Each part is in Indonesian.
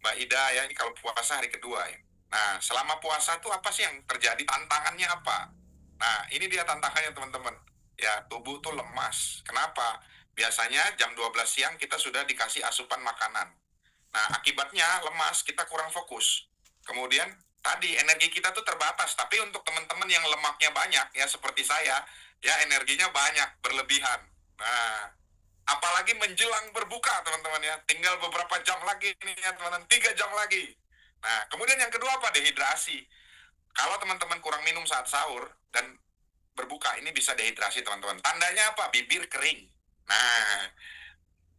Mbak Ida ya, ini kalau puasa hari kedua ya. Nah, selama puasa tuh apa sih yang terjadi? Tantangannya apa? Nah, ini dia tantangannya teman-teman. Ya, tubuh tuh lemas. Kenapa? Biasanya jam 12 siang kita sudah dikasih asupan makanan. Nah, akibatnya lemas, kita kurang fokus. Kemudian tadi energi kita tuh terbatas, tapi untuk teman-teman yang lemaknya banyak ya seperti saya, ya energinya banyak, berlebihan. Nah, apalagi menjelang berbuka teman-teman ya, tinggal beberapa jam lagi nih ya teman-teman, 3 jam lagi. Nah, kemudian yang kedua apa? Dehidrasi. Kalau teman-teman kurang minum saat sahur dan berbuka, ini bisa dehidrasi teman-teman. Tandanya apa? Bibir kering. Nah,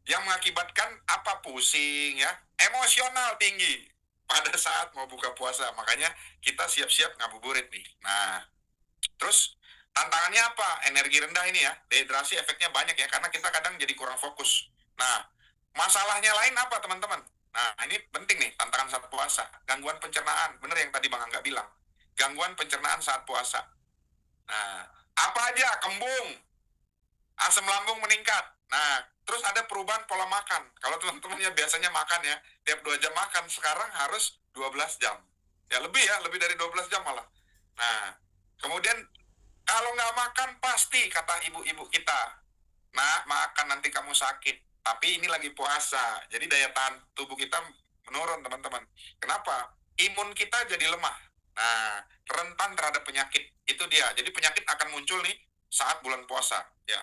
yang mengakibatkan apa? Pusing ya, emosional tinggi pada saat mau buka puasa. Makanya kita siap-siap ngabuburit nih. Nah, terus tantangannya apa? Energi rendah ini ya, dehidrasi efeknya banyak ya, karena kita kadang jadi kurang fokus. Nah, masalahnya lain apa teman-teman? Nah, ini penting nih, tantangan saat puasa. Gangguan pencernaan, bener yang tadi Bang Angga bilang. Gangguan pencernaan saat puasa. Nah, apa aja? Kembung, asam lambung meningkat. Nah, terus ada perubahan pola makan. Kalau teman-teman ya biasanya makan ya, tiap 2 jam makan, sekarang harus 12 jam. Ya, lebih dari 12 jam malah. Nah, kemudian kalau nggak makan pasti kata ibu-ibu kita, nah makan nanti kamu sakit. Tapi ini lagi puasa, jadi daya tahan tubuh kita menurun teman-teman. Kenapa? Imun kita jadi lemah. Nah, rentan terhadap penyakit. Itu dia. Jadi penyakit akan muncul nih saat bulan puasa. Ya,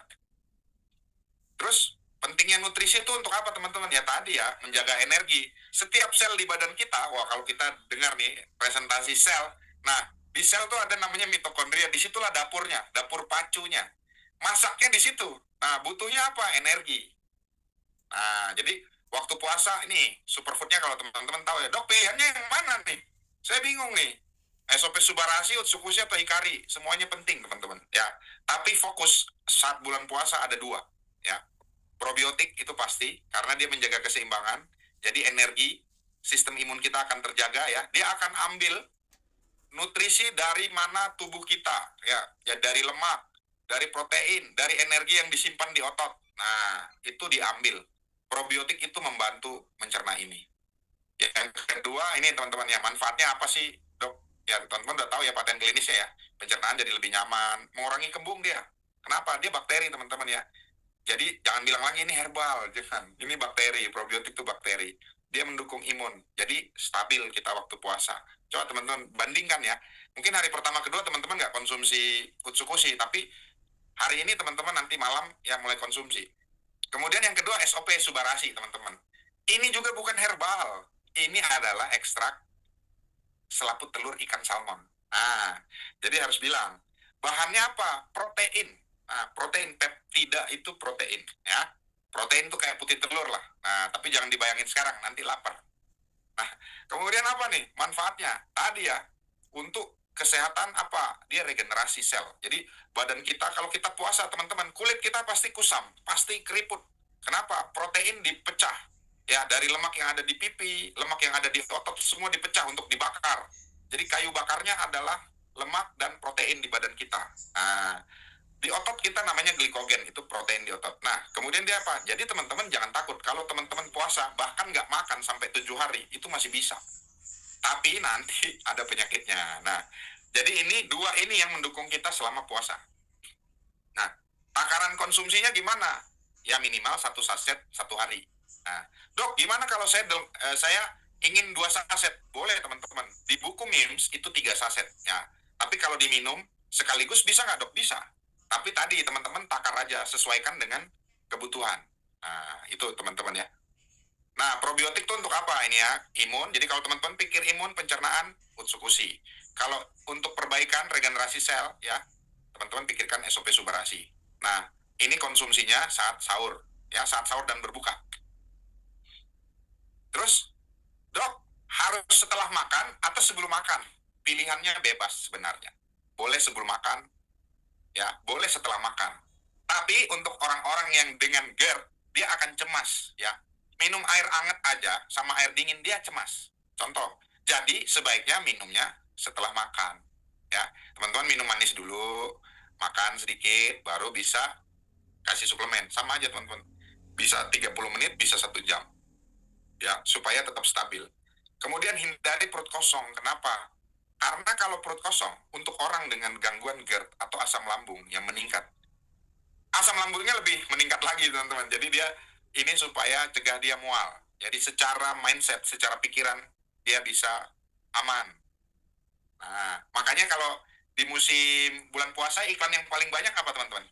terus pentingnya nutrisi itu untuk apa teman-teman? Ya tadi ya, menjaga energi. Setiap sel di badan kita, wah kalau kita dengar nih presentasi sel, nah di sel tuh ada namanya mitokondria, disitulah dapurnya, dapur pacunya. Masaknya di situ. Nah butuhnya apa? Energi. Nah jadi waktu puasa ini superfoodnya kalau teman-teman tahu ya, dok pilihannya yang mana nih? Saya bingung nih. SOP Subarashi, Utsukushi atau Hikari, semuanya penting teman-teman. Ya, tapi fokus saat bulan puasa ada dua. Ya, probiotik itu pasti karena dia menjaga keseimbangan. Jadi energi sistem imun kita akan terjaga ya. Dia akan ambil nutrisi dari mana tubuh kita ya, ya dari lemak, dari protein, dari energi yang disimpan di otot. Nah, itu diambil. Probiotik itu membantu mencerna ini. Yang kedua ini teman-teman ya, manfaatnya apa sih, Dok? Ya, teman-teman udah tahu ya paten klinisnya ya. Pencernaan jadi lebih nyaman, mengurangi kembung dia. Kenapa? Dia bakteri teman-teman ya. Jadi jangan bilang lagi ini herbal, jangan. Ini bakteri, probiotik itu bakteri. Dia mendukung imun. Jadi stabil kita waktu puasa. Coba teman-teman bandingkan ya. Mungkin hari pertama kedua teman-teman nggak konsumsi Utsukushi, tapi hari ini teman-teman nanti malam ya mulai konsumsi. Kemudian yang kedua SOP Subarashi teman-teman. Ini juga bukan herbal. Ini adalah ekstrak selaput telur ikan salmon. Nah, jadi harus bilang bahannya apa? Protein. Nah, protein peptida itu protein ya. Protein itu kayak putih telur lah. Nah, tapi jangan dibayangin sekarang, nanti lapar. Nah, kemudian apa nih manfaatnya? Tadi ya, untuk kesehatan apa? Dia regenerasi sel. Jadi badan kita kalau kita puasa teman-teman, kulit kita pasti kusam, pasti keriput. Kenapa? Protein dipecah. Ya, dari lemak yang ada di pipi, lemak yang ada di otot, semua dipecah untuk dibakar. Jadi kayu bakarnya adalah lemak dan protein di badan kita. Nah, di otot kita namanya glikogen, itu protein di otot. Nah, kemudian dia apa? Jadi teman-teman jangan takut. Kalau teman-teman puasa, bahkan nggak makan sampai 7 hari, itu masih bisa. Tapi nanti ada penyakitnya. Nah, jadi ini dua ini yang mendukung kita selama puasa. Nah, takaran konsumsinya gimana? Ya minimal 1 saset 1 hari. Nah, dok, gimana kalau saya ingin 2 saset? Boleh teman-teman. Di buku MIMS itu 3 saset. Ya, tapi kalau diminum sekaligus bisa nggak dok? Bisa. Tapi tadi teman-teman takar aja, sesuaikan dengan kebutuhan. Nah, itu teman-teman ya. Nah, probiotik itu untuk apa ini ya? Imun. Jadi kalau teman-teman pikir imun, pencernaan, Utsukushi. Kalau untuk perbaikan regenerasi sel ya, teman-teman pikirkan SOP Subarashi. Nah, ini konsumsinya saat sahur, ya saat sahur dan berbuka. Terus, dok, harus setelah makan atau sebelum makan? Pilihannya bebas sebenarnya. Boleh sebelum makan, ya, boleh setelah makan. Tapi untuk orang-orang yang dengan GERD, dia akan cemas, ya. Minum air hangat aja sama air dingin dia cemas. Contoh, jadi sebaiknya minumnya setelah makan, ya. Teman-teman minum manis dulu, makan sedikit, baru bisa kasih suplemen. Sama aja teman-teman. Bisa 30 menit, bisa 1 jam. Ya, supaya tetap stabil. Kemudian hindari perut kosong. Kenapa? Karena kalau perut kosong, untuk orang dengan gangguan GERD atau asam lambung yang meningkat, asam lambungnya lebih meningkat lagi, teman-teman. Jadi dia ini supaya cegah dia mual. Jadi secara mindset, secara pikiran, dia bisa aman. Nah, makanya kalau di musim bulan puasa, iklan yang paling banyak apa, teman-teman?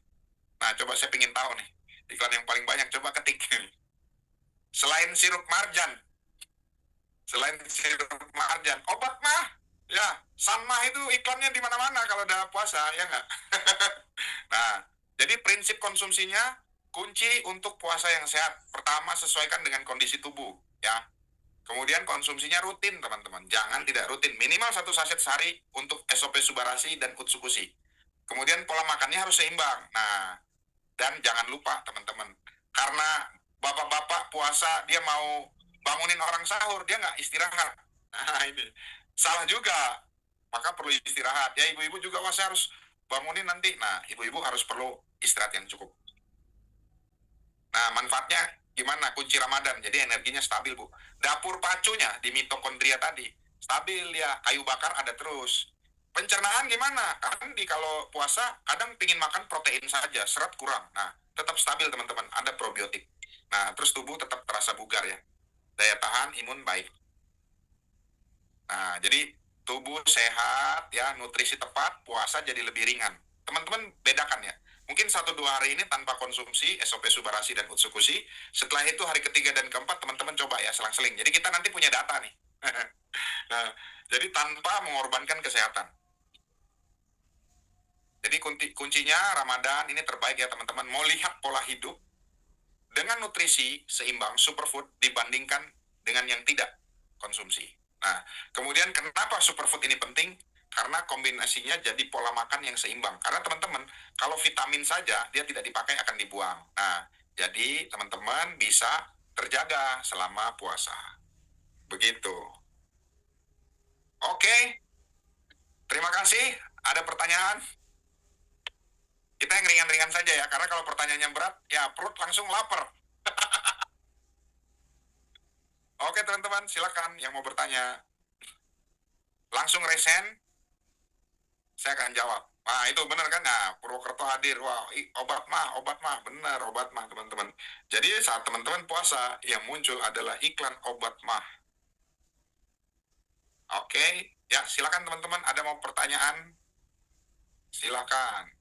Nah, coba saya pengen tahu nih. Iklan yang paling banyak, coba ketik. Selain sirup marjan, obat mah, ya, Sanmah itu iklannya di mana-mana kalau udah puasa, ya nggak? Nah, jadi prinsip konsumsinya, kunci untuk puasa yang sehat. Pertama, sesuaikan dengan kondisi tubuh, ya. Kemudian konsumsinya rutin, teman-teman. Jangan tidak rutin. Minimal 1 saset sehari untuk SOP Subarasi dan Utsukushi. Kemudian pola makannya harus seimbang. Nah, dan jangan lupa, teman-teman. Karena bapak-bapak puasa, dia mau bangunin orang sahur, dia nggak istirahat. Nah, ini salah juga. Maka perlu istirahat. Ya, ibu-ibu juga wah, saya harus bangunin nanti. Nah, ibu-ibu harus perlu istirahat yang cukup. Nah, manfaatnya gimana? Kunci Ramadan. Jadi energinya stabil, Bu. Dapur pacunya di mitokondria tadi stabil ya. Kayu bakar ada terus. Pencernaan gimana? Kan kalau puasa kadang pingin makan protein saja, serat kurang. Nah, tetap stabil, teman-teman. Ada probiotik. Nah, terus tubuh tetap terasa bugar ya. Daya tahan imun baik. Nah, jadi tubuh sehat ya, nutrisi tepat, puasa jadi lebih ringan. Teman-teman bedakan ya. Mungkin 1-2 hari ini tanpa konsumsi SOP Subarasi dan Utsukushi. Setelah itu hari ketiga dan keempat teman-teman coba ya selang-seling. Jadi kita nanti punya data nih. Nah, jadi tanpa mengorbankan kesehatan. Jadi kuncinya Ramadan ini terbaik ya, teman-teman. Mau lihat pola hidup dengan nutrisi seimbang superfood dibandingkan dengan yang tidak konsumsi. Nah, kemudian kenapa superfood ini penting? Karena kombinasinya jadi pola makan yang seimbang. Karena teman-teman, kalau vitamin saja dia tidak dipakai akan dibuang. Nah, jadi teman-teman bisa terjaga selama puasa. Begitu. Oke, terima kasih. Ada pertanyaan? Kita yang ringan-ringan saja ya, karena kalau pertanyaannya berat, ya perut langsung lapar. Oke teman-teman, silakan yang mau bertanya. Langsung resen, saya akan jawab. Nah itu benar kan? Nah, Purwokerto hadir. Wah, obat mah, benar obat mah teman-teman. Jadi saat teman-teman puasa, yang muncul adalah iklan obat mah. Oke, ya silakan teman-teman. Ada mau pertanyaan? Silakan.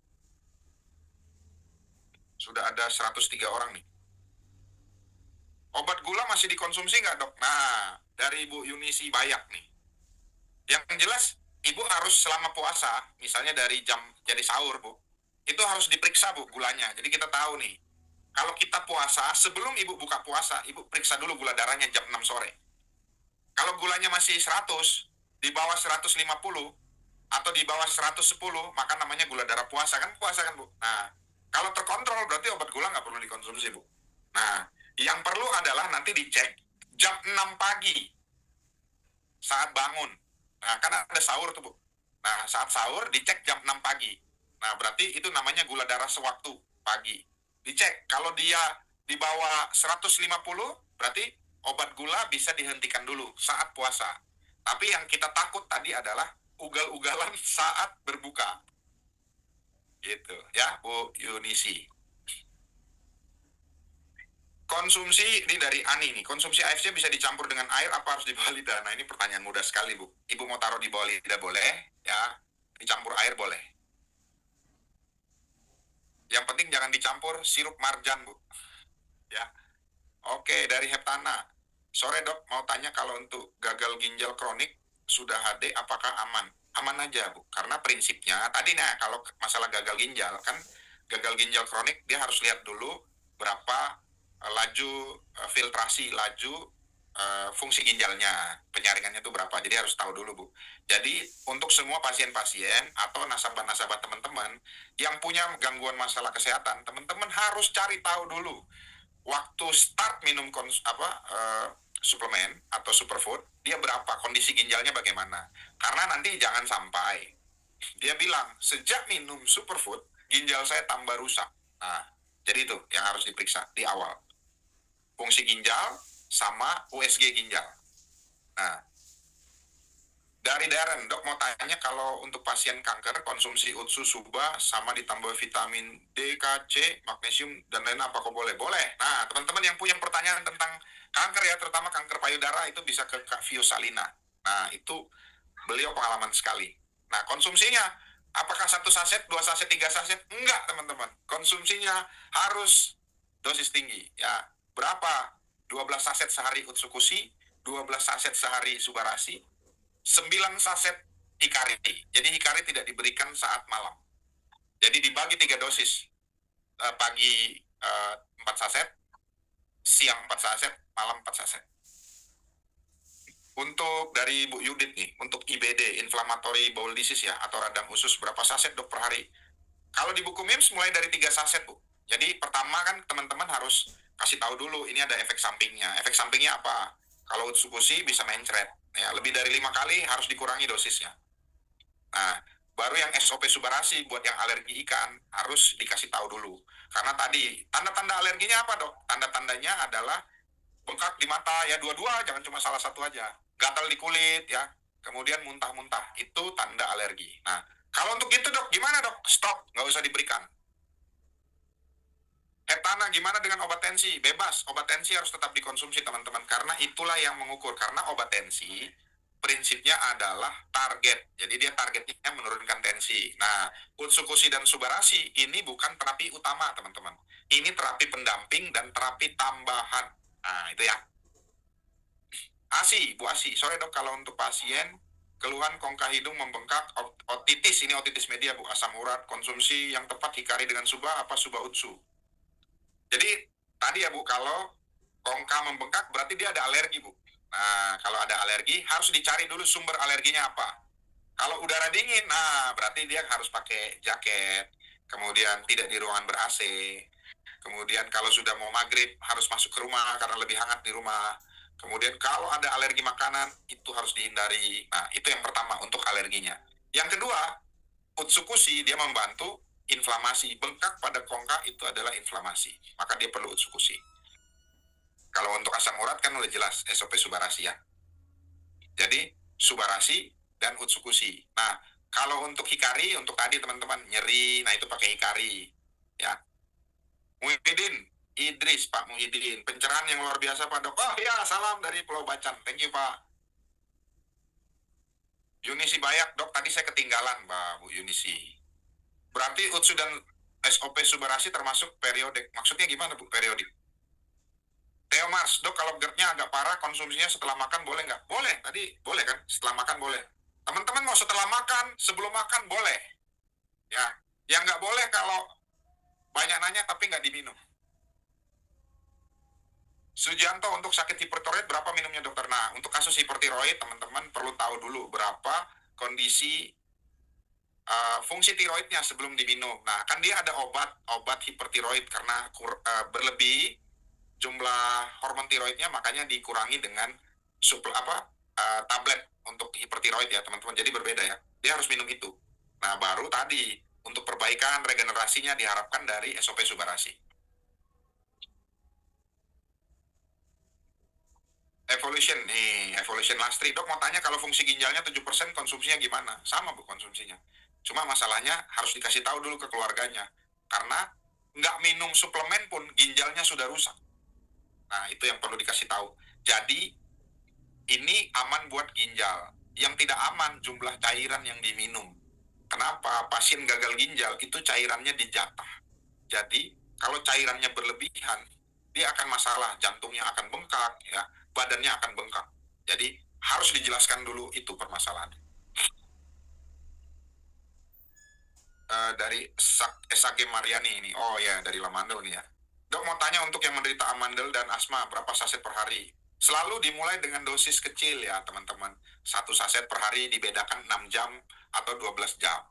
Sudah ada 103 orang nih. Obat gula masih dikonsumsi nggak, Dok? Nah, dari Ibu Yunisi Bayak nih. Yang jelas, Ibu harus selama puasa, misalnya dari jam jadi sahur, Bu, itu harus diperiksa, Bu, gulanya. Jadi kita tahu nih, kalau kita puasa, sebelum Ibu buka puasa, Ibu periksa dulu gula darahnya jam 6 sore. Kalau gulanya masih 100, di bawah 150, atau di bawah 110, maka namanya gula darah puasa kan, Bu. Nah, kalau terkontrol, berarti obat gula nggak perlu dikonsumsi, Bu. Nah, yang perlu adalah nanti dicek jam 6 pagi, saat bangun. Nah, kan ada sahur tuh, Bu. Nah, saat sahur dicek jam 6 pagi. Nah, berarti itu namanya gula darah sewaktu pagi. Dicek, kalau dia di bawah 150, berarti obat gula bisa dihentikan dulu saat puasa. Tapi yang kita takut tadi adalah ugal-ugalan saat berbuka. Gitu, ya, Bu Yunisi. Konsumsi, ini dari Ani nih, konsumsi AFC bisa dicampur dengan air apa harus di bawah lidah? Nah ini pertanyaan mudah sekali, Bu. Ibu mau taruh di bawah lidah boleh, ya. Dicampur air boleh. Yang penting jangan dicampur sirup marjan, Bu. Ya. Oke, dari Heptana. Sore, Dok, mau tanya kalau untuk gagal ginjal kronik sudah HD apakah aman? Aman aja, Bu. Karena prinsipnya tadi nah kalau masalah gagal ginjal kan, gagal ginjal kronik dia harus lihat dulu berapa laju filtrasi, laju fungsi ginjalnya, penyaringannya itu berapa. Jadi harus tahu dulu, Bu. Jadi untuk semua pasien-pasien atau nasabah-nasabah teman-teman yang punya gangguan masalah kesehatan, teman-teman harus cari tahu dulu waktu start minum suplemen atau superfood, dia berapa, kondisi ginjalnya bagaimana. Karena nanti jangan sampai dia bilang, sejak minum superfood, ginjal saya tambah rusak. Nah, jadi itu yang harus diperiksa di awal. Fungsi ginjal sama USG ginjal. Nah, Darren, dok mau tanya kalau untuk pasien kanker konsumsi Utsu Suba sama ditambah vitamin D, K, C, magnesium dan lain apa kok boleh? Boleh. Nah, teman-teman yang punya pertanyaan tentang kanker ya, terutama kanker payudara itu bisa ke Kak Vio Salina. Nah, itu beliau pengalaman sekali. Nah, konsumsinya apakah 1 saset, 2 saset, 3 saset? Enggak, teman-teman. Konsumsinya harus dosis tinggi. Ya, berapa? 12 saset sehari Utsukushi, 12 saset sehari Subarasi, 9 saset Hikari. Jadi Hikari tidak diberikan saat malam. Jadi dibagi 3 dosis. Pagi 4 saset, siang 4 saset, malam 4 saset. Untuk dari Bu Yudit nih, untuk IBD, inflammatory bowel disease ya, atau radang usus, berapa saset dok per hari? Kalau di buku MIMS mulai dari 3 saset, Bu. Jadi pertama kan teman-teman harus kasih tahu dulu, ini ada efek sampingnya. Efek sampingnya apa? Kalau Utsukushi bisa mencret. Ya, lebih dari 5 kali harus dikurangi dosisnya. Nah, baru yang SOP Subarasi buat yang alergi ikan harus dikasih tahu dulu. Karena tadi, tanda-tanda alerginya apa dok? Tanda-tandanya adalah bengkak di mata, ya dua-dua, jangan cuma salah satu aja. Gatal di kulit ya, kemudian muntah-muntah, itu tanda alergi. Nah, kalau untuk itu dok, gimana dok? Stop, nggak usah diberikan. Heptana gimana dengan obat tensi? Bebas, obat tensi harus tetap dikonsumsi teman-teman, karena itulah yang mengukur. Karena obat tensi prinsipnya adalah target, jadi dia targetnya menurunkan tensi. Nah, Utsukushi dan Subarasi ini bukan terapi utama teman-teman, ini terapi pendamping dan terapi tambahan. Nah, itu ya. ASI, Bu ASI, sore dok, kalau untuk pasien keluhan kongka hidung membengkak, otitis, ini otitis media Bu, asam urat, konsumsi yang tepat Hikari dengan Suba apa Suba Utsu? Jadi tadi ya Bu, kalau kongka membengkak berarti dia ada alergi Bu. Nah, kalau ada alergi harus dicari dulu sumber alerginya apa. Kalau udara dingin, nah berarti dia harus pakai jaket, kemudian tidak di ruangan ber-AC, kemudian kalau sudah mau maghrib harus masuk ke rumah karena lebih hangat di rumah. Kemudian kalau ada alergi makanan itu harus dihindari. Nah, itu yang pertama untuk alerginya. Yang kedua, Utsukushi dia membantu inflamasi. Bengkak pada kongka itu adalah inflamasi, maka dia perlu Utsukushi. Kalau untuk asam urat kan udah jelas SOP Subarasi ya. Jadi Subarasi dan Utsukushi. Nah, kalau untuk Hikari, untuk tadi teman-teman nyeri, nah itu pakai Hikari ya. Muhyiddin Idris, Pak Muhyiddin, pencerahan yang luar biasa Pak Dok. Oh ya, salam dari Pulau Bacan, thank you Pak. Yunisi Bayak, dok tadi saya ketinggalan Mbak Bu Yunisi. Berarti Utsu dan SOP Subarasi termasuk periodik. Maksudnya gimana Bu periodik? Theo Mars, dok kalau GERD-nya agak parah konsumsinya setelah makan boleh nggak? Boleh, tadi boleh kan? Setelah makan boleh. Teman-teman mau setelah makan, sebelum makan boleh. Ya, yang nggak boleh kalau banyak nanya tapi nggak diminum. Sujanto, untuk sakit hipertiroid berapa minumnya dokter? Nah, untuk kasus hipertiroid teman-teman perlu tahu dulu berapa kondisi fungsi tiroidnya sebelum diminum. Nah, kan dia ada obat hipertiroid karena berlebih jumlah hormon tiroidnya, makanya dikurangi dengan tablet untuk hipertiroid ya teman-teman. Jadi berbeda ya. Dia harus minum itu. Nah, baru tadi untuk perbaikan regenerasinya diharapkan dari SOP Subarasi. Evolution Lastri. Dok mau tanya kalau fungsi ginjalnya 7% konsumsinya gimana? Sama Bu konsumsinya. Cuma masalahnya harus dikasih tahu dulu ke keluarganya. Karena nggak minum suplemen pun ginjalnya sudah rusak. Nah, itu yang perlu dikasih tahu. Jadi, ini aman buat ginjal. Yang tidak aman jumlah cairan yang diminum. Kenapa? Pasien gagal ginjal itu cairannya dijatah. Jadi, kalau cairannya berlebihan, dia akan masalah. Jantungnya akan bengkak, ya, badannya akan bengkak. Jadi, harus dijelaskan dulu itu permasalahan. Dari SAG Mariani ini. Oh ya, dari Lamandel nih ya. Dok mau tanya untuk yang menderita amandel dan asma, berapa saset per hari? Selalu dimulai dengan dosis kecil ya teman-teman. 1 saset per hari dibedakan 6 jam atau 12 jam.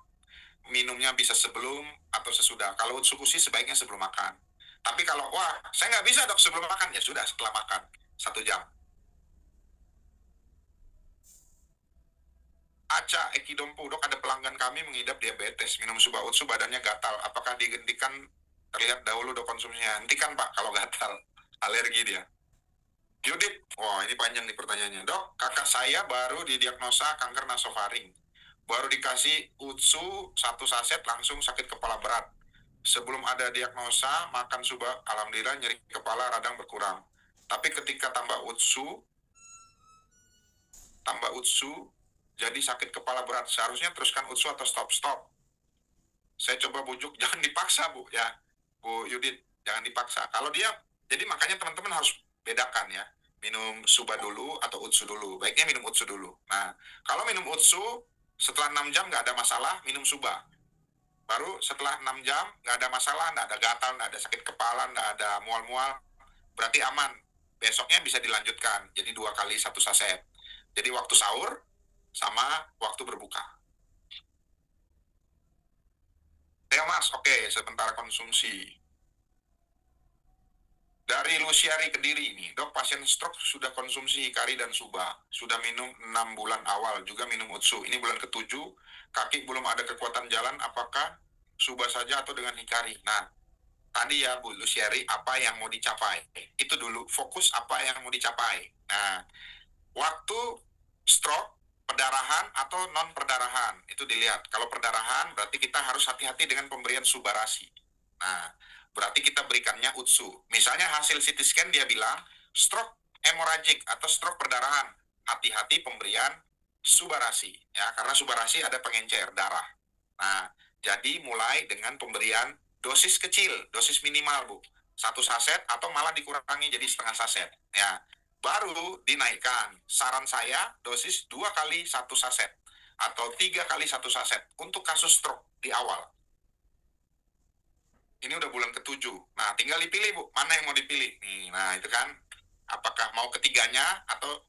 Minumnya bisa sebelum atau sesudah. Kalau Utsukushi sebaiknya sebelum makan. Tapi kalau, wah saya nggak bisa dok sebelum makan, ya sudah setelah makan. 1 jam. Aca Eki Dompu, dok ada pelanggan kami mengidap diabetes, minum Suba Utsu badannya gatal. Apakah dihentikan? Terlihat dahulu dok konsumsinya. Hentikan Pak kalau gatal. Alergi dia. Yudit, oh ini panjang nih pertanyaannya. Dok, kakak saya baru didiagnosa kanker nasofaring. Baru dikasih UTSU 1 saset langsung sakit kepala berat. Sebelum ada diagnosa, makan suba, alhamdulillah nyeri kepala radang berkurang. Tapi ketika tambah UTSU, jadi sakit kepala berat. Seharusnya teruskan UTSU atau stop-stop. Saya coba bujuk, jangan dipaksa Bu, ya. Bu Yudit, jangan dipaksa. Kalau dia, jadi makanya teman-teman harus bedakan ya. Minum suba dulu atau utsu dulu. Baiknya minum utsu dulu. Nah, kalau minum utsu, setelah 6 jam nggak ada masalah, minum suba. Baru setelah 6 jam nggak ada masalah, nggak ada gatal, nggak ada sakit kepala, nggak ada mual-mual, berarti aman. Besoknya bisa dilanjutkan, jadi 2 kali 1 saset. Jadi waktu sahur sama waktu berbuka. Ya mas, oke, sebentar konsumsi. Dari Luciari Kediri ini, dok pasien stroke sudah konsumsi hikari dan suba, sudah minum 6 bulan awal, juga minum utsu. Ini bulan ke-7, kaki belum ada kekuatan jalan, apakah suba saja atau dengan hikari? Nah, tadi ya Bu Luciari, apa yang mau dicapai? Itu dulu, fokus apa yang mau dicapai. Nah, waktu stroke, perdarahan atau non perdarahan, itu dilihat. Kalau perdarahan, berarti kita harus hati-hati dengan pemberian subarasi. Nah, berarti kita berikannya utsu. Misalnya hasil CT scan dia bilang stroke hemorrhagic atau stroke perdarahan. Hati-hati pemberian subarasi ya, karena subarasi ada pengencer darah. Nah, jadi mulai dengan pemberian dosis kecil, dosis minimal Bu. 1 saset atau malah dikurangi jadi setengah saset ya. Baru dinaikkan. Saran saya dosis 2 kali 1 saset atau 3 kali 1 saset untuk kasus stroke di awal. Ini udah bulan ke-7. Nah, tinggal dipilih, Bu. Mana yang mau dipilih? Nih, nah itu kan. Apakah mau ketiganya atau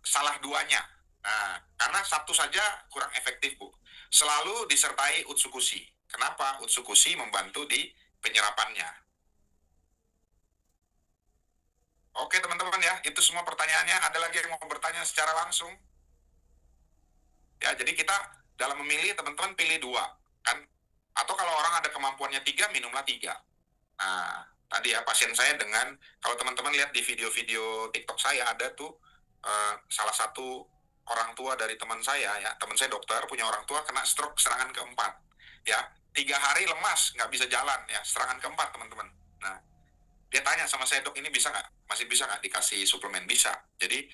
salah duanya? Nah, karena satu saja kurang efektif, Bu. Selalu disertai utsukushi. Kenapa? Utsukushi membantu di penyerapannya. Oke, teman-teman ya. Itu semua pertanyaannya. Ada lagi yang mau bertanya secara langsung? Ya, jadi kita dalam memilih, teman-teman pilih 2. Kan? Atau kalau orang ada kemampuannya 3, minumlah 3. Nah, tadi ya pasien saya dengan, kalau teman-teman lihat di video-video TikTok saya ada tuh salah satu orang tua dari teman saya ya, teman saya dokter punya orang tua kena stroke serangan keempat ya, 3 hari lemas nggak bisa jalan ya, serangan keempat teman-teman. Nah, dia tanya sama saya, dok ini bisa nggak, masih bisa nggak dikasih suplemen? Bisa. Jadi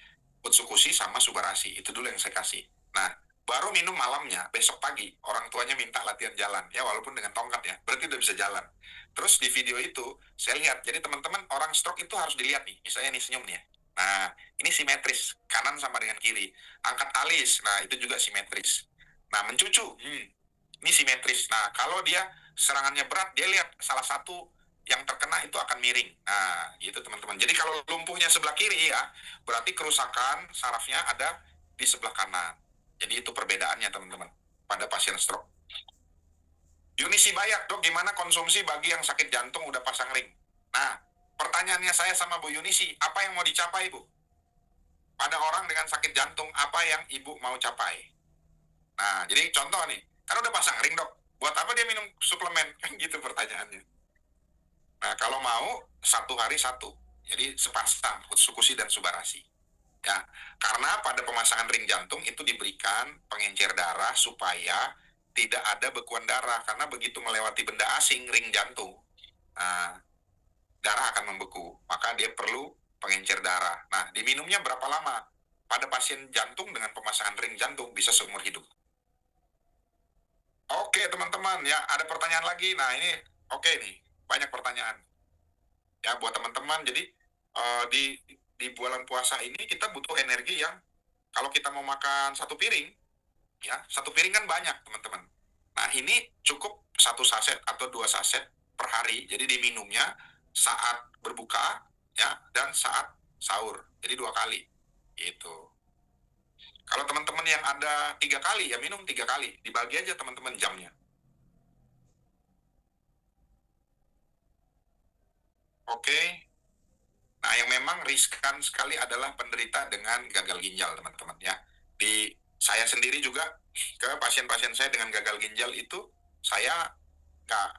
utsukushi sama subarasi itu dulu yang saya kasih. Nah, baru minum malamnya, besok pagi orang tuanya minta latihan jalan ya, walaupun dengan tongkat ya, berarti udah bisa jalan. Terus di video itu saya lihat, jadi teman-teman orang stroke itu harus dilihat nih, misalnya nih senyum nih ya. Nah, ini simetris, kanan sama dengan kiri. Angkat alis, nah itu juga simetris. Nah, mencucu, ini simetris. Nah, kalau dia serangannya berat, dia lihat salah satu yang terkena itu akan miring. Nah, gitu teman-teman. Jadi kalau lumpuhnya sebelah kiri ya, berarti kerusakan sarafnya ada di sebelah kanan. Jadi itu perbedaannya teman-teman pada pasien stroke. Yunisi Bayak, dok gimana konsumsi bagi yang sakit jantung udah pasang ring? Nah, pertanyaannya saya sama Bu Yunisi, apa yang mau dicapai Bu? Pada orang dengan sakit jantung, apa yang Ibu mau capai? Nah, jadi contoh nih, kan udah pasang ring dok, buat apa dia minum suplemen? Kan gitu pertanyaannya. Nah, kalau mau 1 hari 1. Jadi sepasang utsukushi dan subarasi. Ya, karena pada pemasangan ring jantung itu diberikan pengencer darah supaya tidak ada bekuan darah, karena begitu melewati benda asing ring jantung, nah, darah akan membeku, maka dia perlu pengencer darah. Nah, diminumnya berapa lama? Pada pasien jantung dengan pemasangan ring jantung bisa seumur hidup. Oke teman-teman ya, ada pertanyaan lagi. Nah ini oke nih, banyak pertanyaan ya buat teman-teman. Jadi di bulan puasa ini kita butuh energi yang, kalau kita mau makan 1 piring ya, 1 piring kan banyak teman-teman. Nah ini cukup 1 saset atau 2 saset per hari. Jadi diminumnya saat berbuka ya dan saat sahur. Jadi 2 kali gitu. Kalau teman-teman yang ada 3 kali ya minum 3 kali. Dibagi aja teman-teman jamnya. Oke. Nah, yang memang riskan sekali adalah penderita dengan gagal ginjal, teman-teman ya. Di saya sendiri juga ke pasien-pasien saya dengan gagal ginjal itu saya nggak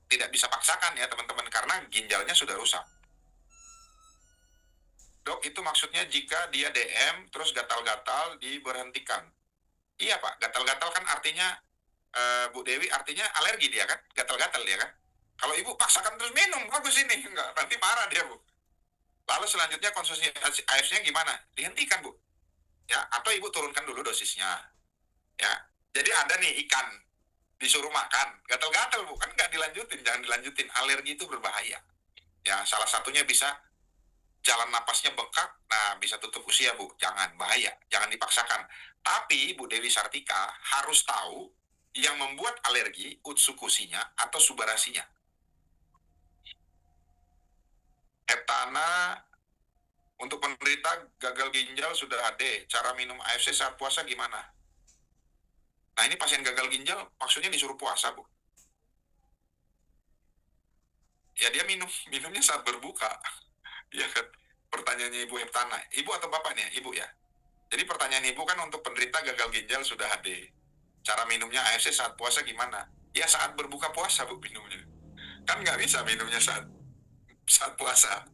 tidak bisa paksakan ya teman-teman, karena ginjalnya sudah rusak. Dok, itu maksudnya jika dia DM terus gatal-gatal diberhentikan. Iya Pak, gatal-gatal kan artinya Bu Dewi artinya alergi dia kan, gatal-gatal dia kan. Kalau Ibu paksakan terus minum, bagus ini, enggak, nanti marah dia Bu. Lalu selanjutnya konsumsi AFC-nya gimana? Dihentikan Bu. Ya, atau Ibu turunkan dulu dosisnya. Ya, jadi ada nih ikan disuruh makan, gatal-gatal Bu, kan nggak dilanjutin, jangan dilanjutin. Alergi itu berbahaya. Ya, salah satunya bisa jalan napasnya bengkak, nah bisa tutup usia Bu, jangan, bahaya, jangan dipaksakan. Tapi Bu Dewi Sartika harus tahu yang membuat alergi utsukusinya atau subarasinya. Heptana untuk penderita gagal ginjal sudah HD, cara minum AFC saat puasa gimana? Nah ini pasien gagal ginjal maksudnya disuruh puasa Bu. Ya dia minumnya saat berbuka. Ya kan, pertanyaannya Ibu Heptana, Ibu atau Bapaknya? Ibu ya. Jadi pertanyaan Ibu kan untuk penderita gagal ginjal sudah HD. Cara minumnya AFC saat puasa gimana? Ya saat berbuka puasa Bu minumnya. Kan nggak bisa minumnya saat puasa.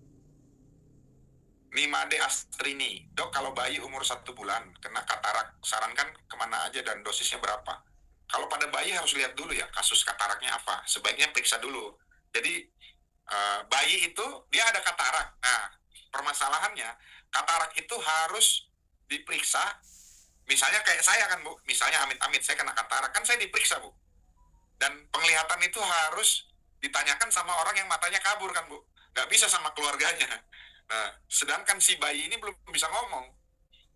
Nimade Astrini, dok kalau bayi umur 1 bulan kena katarak, sarankan kemana aja dan dosisnya berapa? Kalau pada bayi harus lihat dulu ya kasus kataraknya apa. Sebaiknya periksa dulu. Jadi bayi itu dia ada katarak. Nah permasalahannya katarak itu harus diperiksa. Misalnya kayak saya kan Bu, misalnya amit-amit saya kena katarak, kan saya diperiksa Bu. Dan penglihatan itu harus ditanyakan sama orang yang matanya kabur kan Bu. Nggak bisa sama keluarganya. Nah, sedangkan si bayi ini belum bisa ngomong.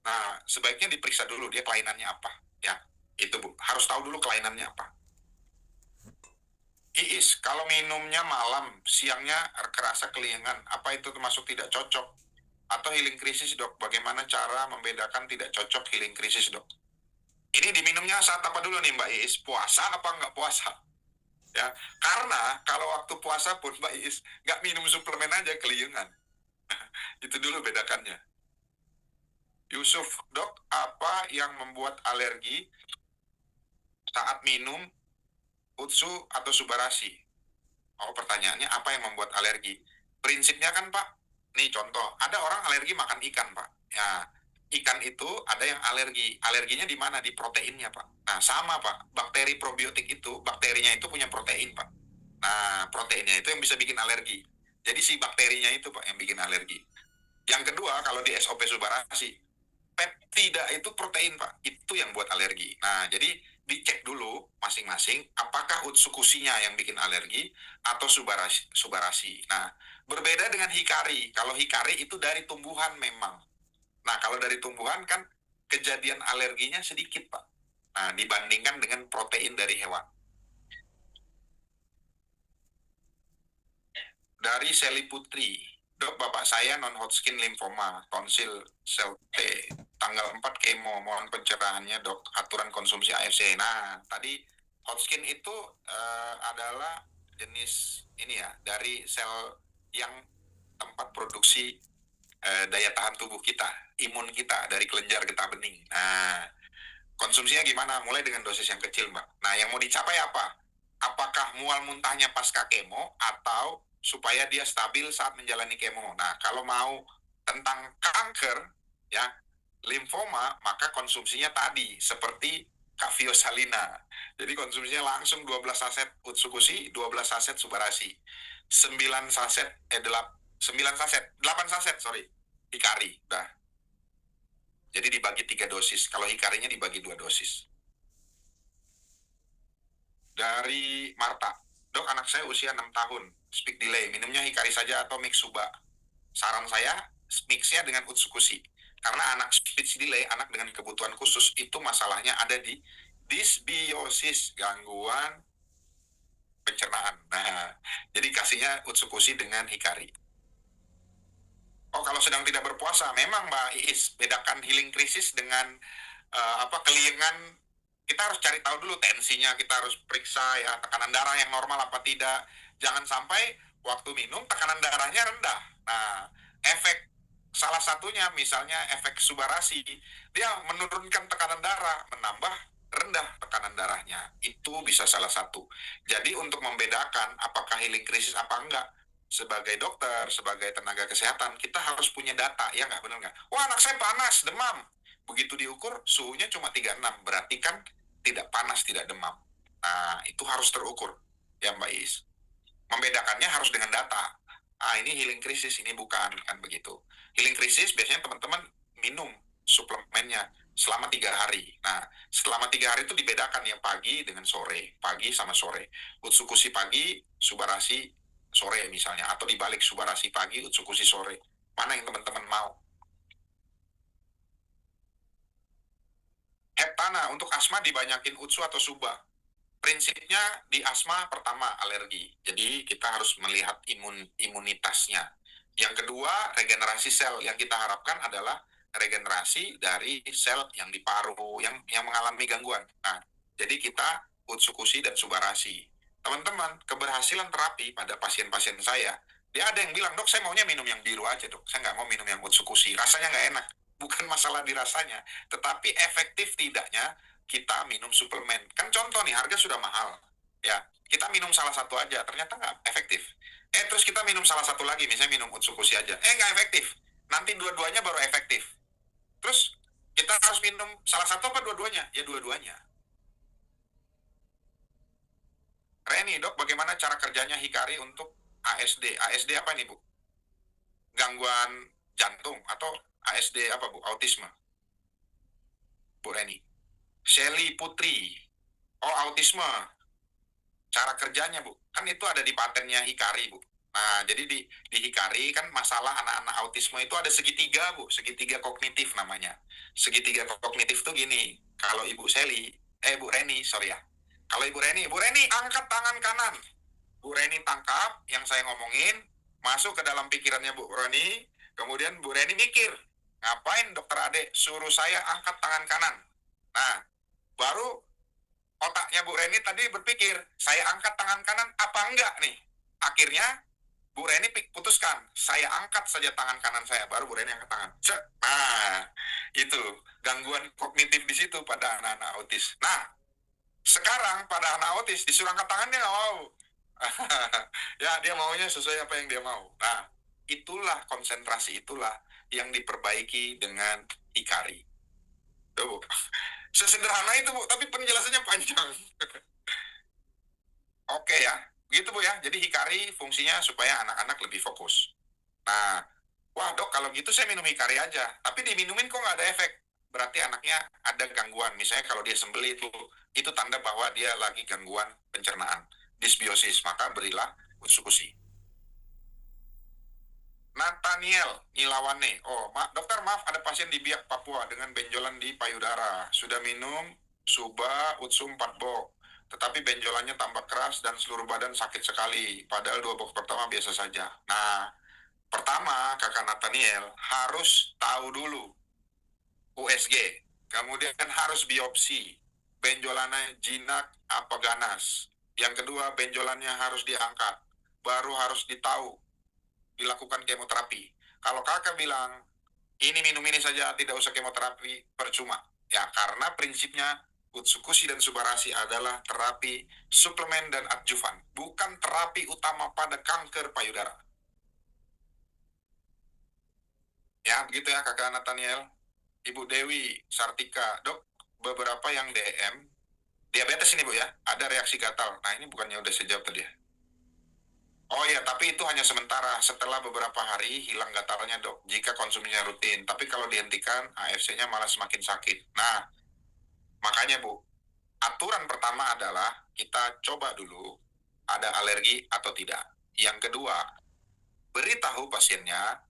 Nah, sebaiknya diperiksa dulu dia kelainannya apa. Ya, itu Bu. Harus tahu dulu kelainannya apa. Iis, kalau minumnya malam, siangnya kerasa kelingan, apa itu termasuk tidak cocok? Atau healing krisis dok, bagaimana cara membedakan tidak cocok healing krisis dok? Ini diminumnya saat apa dulu nih Mbak Iis? Puasa apa nggak puasa? Ya, karena kalau waktu puasa pun Mbak Iis nggak minum suplemen aja keliungan. Itu dulu bedakannya. Yusuf, dok, apa yang membuat alergi saat minum utsu atau subarasi? Oh, pertanyaannya apa yang membuat alergi? Prinsipnya kan Pak, nih contoh, ada orang alergi makan ikan Pak. Ya, ikan itu ada yang alergi. Alerginya di mana? Di proteinnya Pak. Nah, sama Pak, bakteri probiotik itu, bakterinya itu punya protein Pak. Nah, proteinnya itu yang bisa bikin alergi. Jadi si bakterinya itu Pak yang bikin alergi. Yang kedua, kalau di SOP subarasi, peptida itu protein Pak, itu yang buat alergi. Nah, jadi dicek dulu masing-masing apakah utsukusinya yang bikin alergi atau subarasi. Nah, berbeda dengan hikari. Kalau hikari itu dari tumbuhan memang. Nah, kalau dari tumbuhan kan kejadian alerginya sedikit Pak. Nah, dibandingkan dengan protein dari hewan. Dari Sally Putri, dok bapak saya non-Hodgkin lymphoma, tonsil sel T, tanggal 4 kemo, mohon pencerahannya dok, aturan konsumsi AFC. Nah, tadi Hodgkin itu adalah jenis ini ya, dari sel yang tempat produksi daya tahan tubuh kita, imun kita, dari kelenjar getah bening. Nah, konsumsinya gimana? Mulai dengan dosis yang kecil, Mbak. Nah, yang mau dicapai apa? Apakah mual muntahnya pasca kemo atau supaya dia stabil saat menjalani kemo? Nah, kalau mau tentang kanker, ya, limfoma, maka konsumsinya tadi, seperti Kaviosalina. Jadi konsumsinya langsung 12 saset utsukusi, 12 saset subarasi. 9 saset, 9 saset, 8 saset, sorry, hikari. Udah. Jadi dibagi 3 dosis. Kalau hikarinya dibagi 2 dosis. Dari Marta, dok anak saya usia 6 tahun, speak delay, minumnya hikari saja atau mix suba? Saran saya, mixnya dengan utsukusi. Karena anak speech delay, anak dengan kebutuhan khusus, itu masalahnya ada di dysbiosis, gangguan pencernaan. Nah, jadi kasihnya utsukusi dengan hikari. Oh, kalau sedang tidak berpuasa, memang Mbak Iis, bedakan healing krisis dengan kelingan. Kita harus cari tahu dulu tensinya, kita harus periksa ya tekanan darah yang normal apa tidak. Jangan sampai waktu minum tekanan darahnya rendah. Nah, efek salah satunya misalnya efek subarasi, dia menurunkan tekanan darah, menambah rendah tekanan darahnya. Itu bisa salah satu. Jadi untuk membedakan apakah healing krisis apa enggak, sebagai dokter, sebagai tenaga kesehatan, kita harus punya data, ya nggak, benar nggak? Wah, anak saya panas, demam. Begitu diukur, suhunya cuma 36, berarti kan tidak panas, tidak demam. Nah, itu harus terukur, ya Mbak Is. Membedakannya harus dengan data. Ah, ini healing krisis, ini bukan, kan begitu. Healing krisis biasanya teman-teman minum suplemennya selama 3 hari. Nah, selama 3 hari itu dibedakan ya, pagi dengan sore, pagi sama sore. Utsukushi pagi, Subarasi sore misalnya, atau dibalik, Subarasi pagi, Utsukushi sore. Mana yang teman-teman mau? Heptana untuk asma dibanyakin Utsu atau Suba. Prinsipnya di asma pertama alergi. Jadi kita harus melihat imunitasnya. Yang kedua, regenerasi sel. Yang kita harapkan adalah regenerasi dari sel yang di paru, yang mengalami gangguan. Nah, jadi kita Utsukushi dan Subarasi. Teman-teman, keberhasilan terapi pada pasien-pasien saya, dia ada yang bilang, dok saya maunya minum yang biru aja dok, saya nggak mau minum yang Utsukushi, rasanya nggak enak. Bukan masalah di rasanya, tetapi efektif tidaknya kita minum suplemen. Kan contoh nih, harga sudah mahal. Ya, kita minum salah satu aja, ternyata nggak efektif. Terus kita minum salah satu lagi, misalnya minum Utsukushi aja. Nggak efektif. Nanti dua-duanya baru efektif. Terus kita harus minum salah satu apa dua-duanya? Ya dua-duanya. Reni, dok, bagaimana cara kerjanya Hikari untuk ASD? ASD apa nih, Bu? Gangguan jantung atau ASD apa, Bu? Autisme. Bu Reni. Shelly Putri. Oh, autisme. Cara kerjanya, Bu, kan itu ada di patennya Hikari, Bu. Nah, jadi di Hikari kan masalah anak-anak autisme itu ada segitiga, Bu, segitiga kognitif namanya. Segitiga kognitif tuh gini, kalau Ibu Sally, Bu Reni, sorry ya. Kalau Bu Reni angkat tangan kanan. Bu Reni tangkap yang saya ngomongin, masuk ke dalam pikirannya Bu Reni, kemudian Bu Reni mikir, ngapain dokter Ade suruh saya angkat tangan kanan? Nah, baru otaknya Bu Reni tadi berpikir, saya angkat tangan kanan apa enggak nih? Akhirnya Bu Reni putuskan, saya angkat saja tangan kanan saya, baru Bu Reni angkat tangan. Nah, itu gangguan kognitif di situ pada anak-anak autis. Nah, sekarang pada anak autis disuruh angkat tangan dia nggak mau. Ya, dia maunya sesuai apa yang dia mau. Nah, itulah konsentrasi, itulah yang diperbaiki dengan Hikari. Tuh, sesederhana itu Bu, tapi penjelasannya panjang. Oke ya, gitu Bu ya. Jadi Hikari fungsinya supaya anak-anak lebih fokus. Nah, wah dok kalau gitu saya minum Hikari aja. Tapi diminumin kok nggak ada efek. Berarti anaknya ada gangguan. Misalnya kalau dia sembelit Bu, itu tanda bahwa dia lagi gangguan pencernaan. Dysbiosis, maka berilah Utsukushi. Nathaniel Nilawane. Oh, dokter maaf ada pasien di Biak, Papua dengan benjolan di payudara. Sudah minum Suba, Utsu 4 box. Tetapi benjolannya tambah keras dan seluruh badan sakit sekali. Padahal 2 box pertama biasa saja. Nah, pertama kakak Nathaniel harus tahu dulu USG. Kemudian harus biopsi. Benjolannya jinak apa ganas. Yang kedua benjolannya harus diangkat. Baru harus ditahu dilakukan kemoterapi. Kalau kakak bilang, ini minum ini saja, tidak usah kemoterapi, percuma. Ya, karena prinsipnya Utsukushi dan Subarasi adalah terapi suplemen dan adjuvan, bukan terapi utama pada kanker payudara. Ya, begitu ya kakak Nathaniel. Ibu Dewi Sartika, dok, beberapa yang DM, diabetes ini Bu ya, ada reaksi gatal. Nah, ini bukannya udah saya jawab tadi ya? Oh ya, tapi itu hanya sementara. Setelah beberapa hari hilang gatalnya dok, jika konsumsinya rutin. Tapi kalau dihentikan, AFC-nya malah semakin sakit. Nah, makanya Bu, aturan pertama adalah kita coba dulu ada alergi atau tidak. Yang kedua, beritahu pasiennya,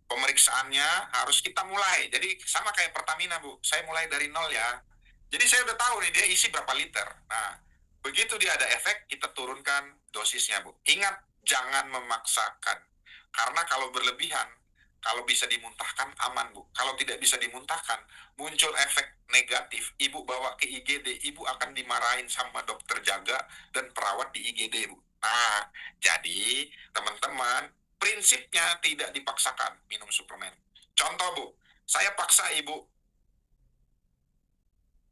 pemeriksaannya harus kita mulai. Jadi sama kayak Pertamina Bu, saya mulai dari nol ya. Jadi saya udah tahu nih dia isi berapa liter. Nah, begitu dia ada efek, kita turunkan dosisnya Bu. Ingat, jangan memaksakan. Karena kalau berlebihan, kalau bisa dimuntahkan aman Bu. Kalau tidak bisa dimuntahkan, muncul efek negatif. Ibu bawa ke IGD, ibu akan dimarahin sama dokter jaga dan perawat di IGD Bu. Nah, jadi teman-teman, prinsipnya tidak dipaksakan minum suplemen. Contoh Bu, saya paksa ibu,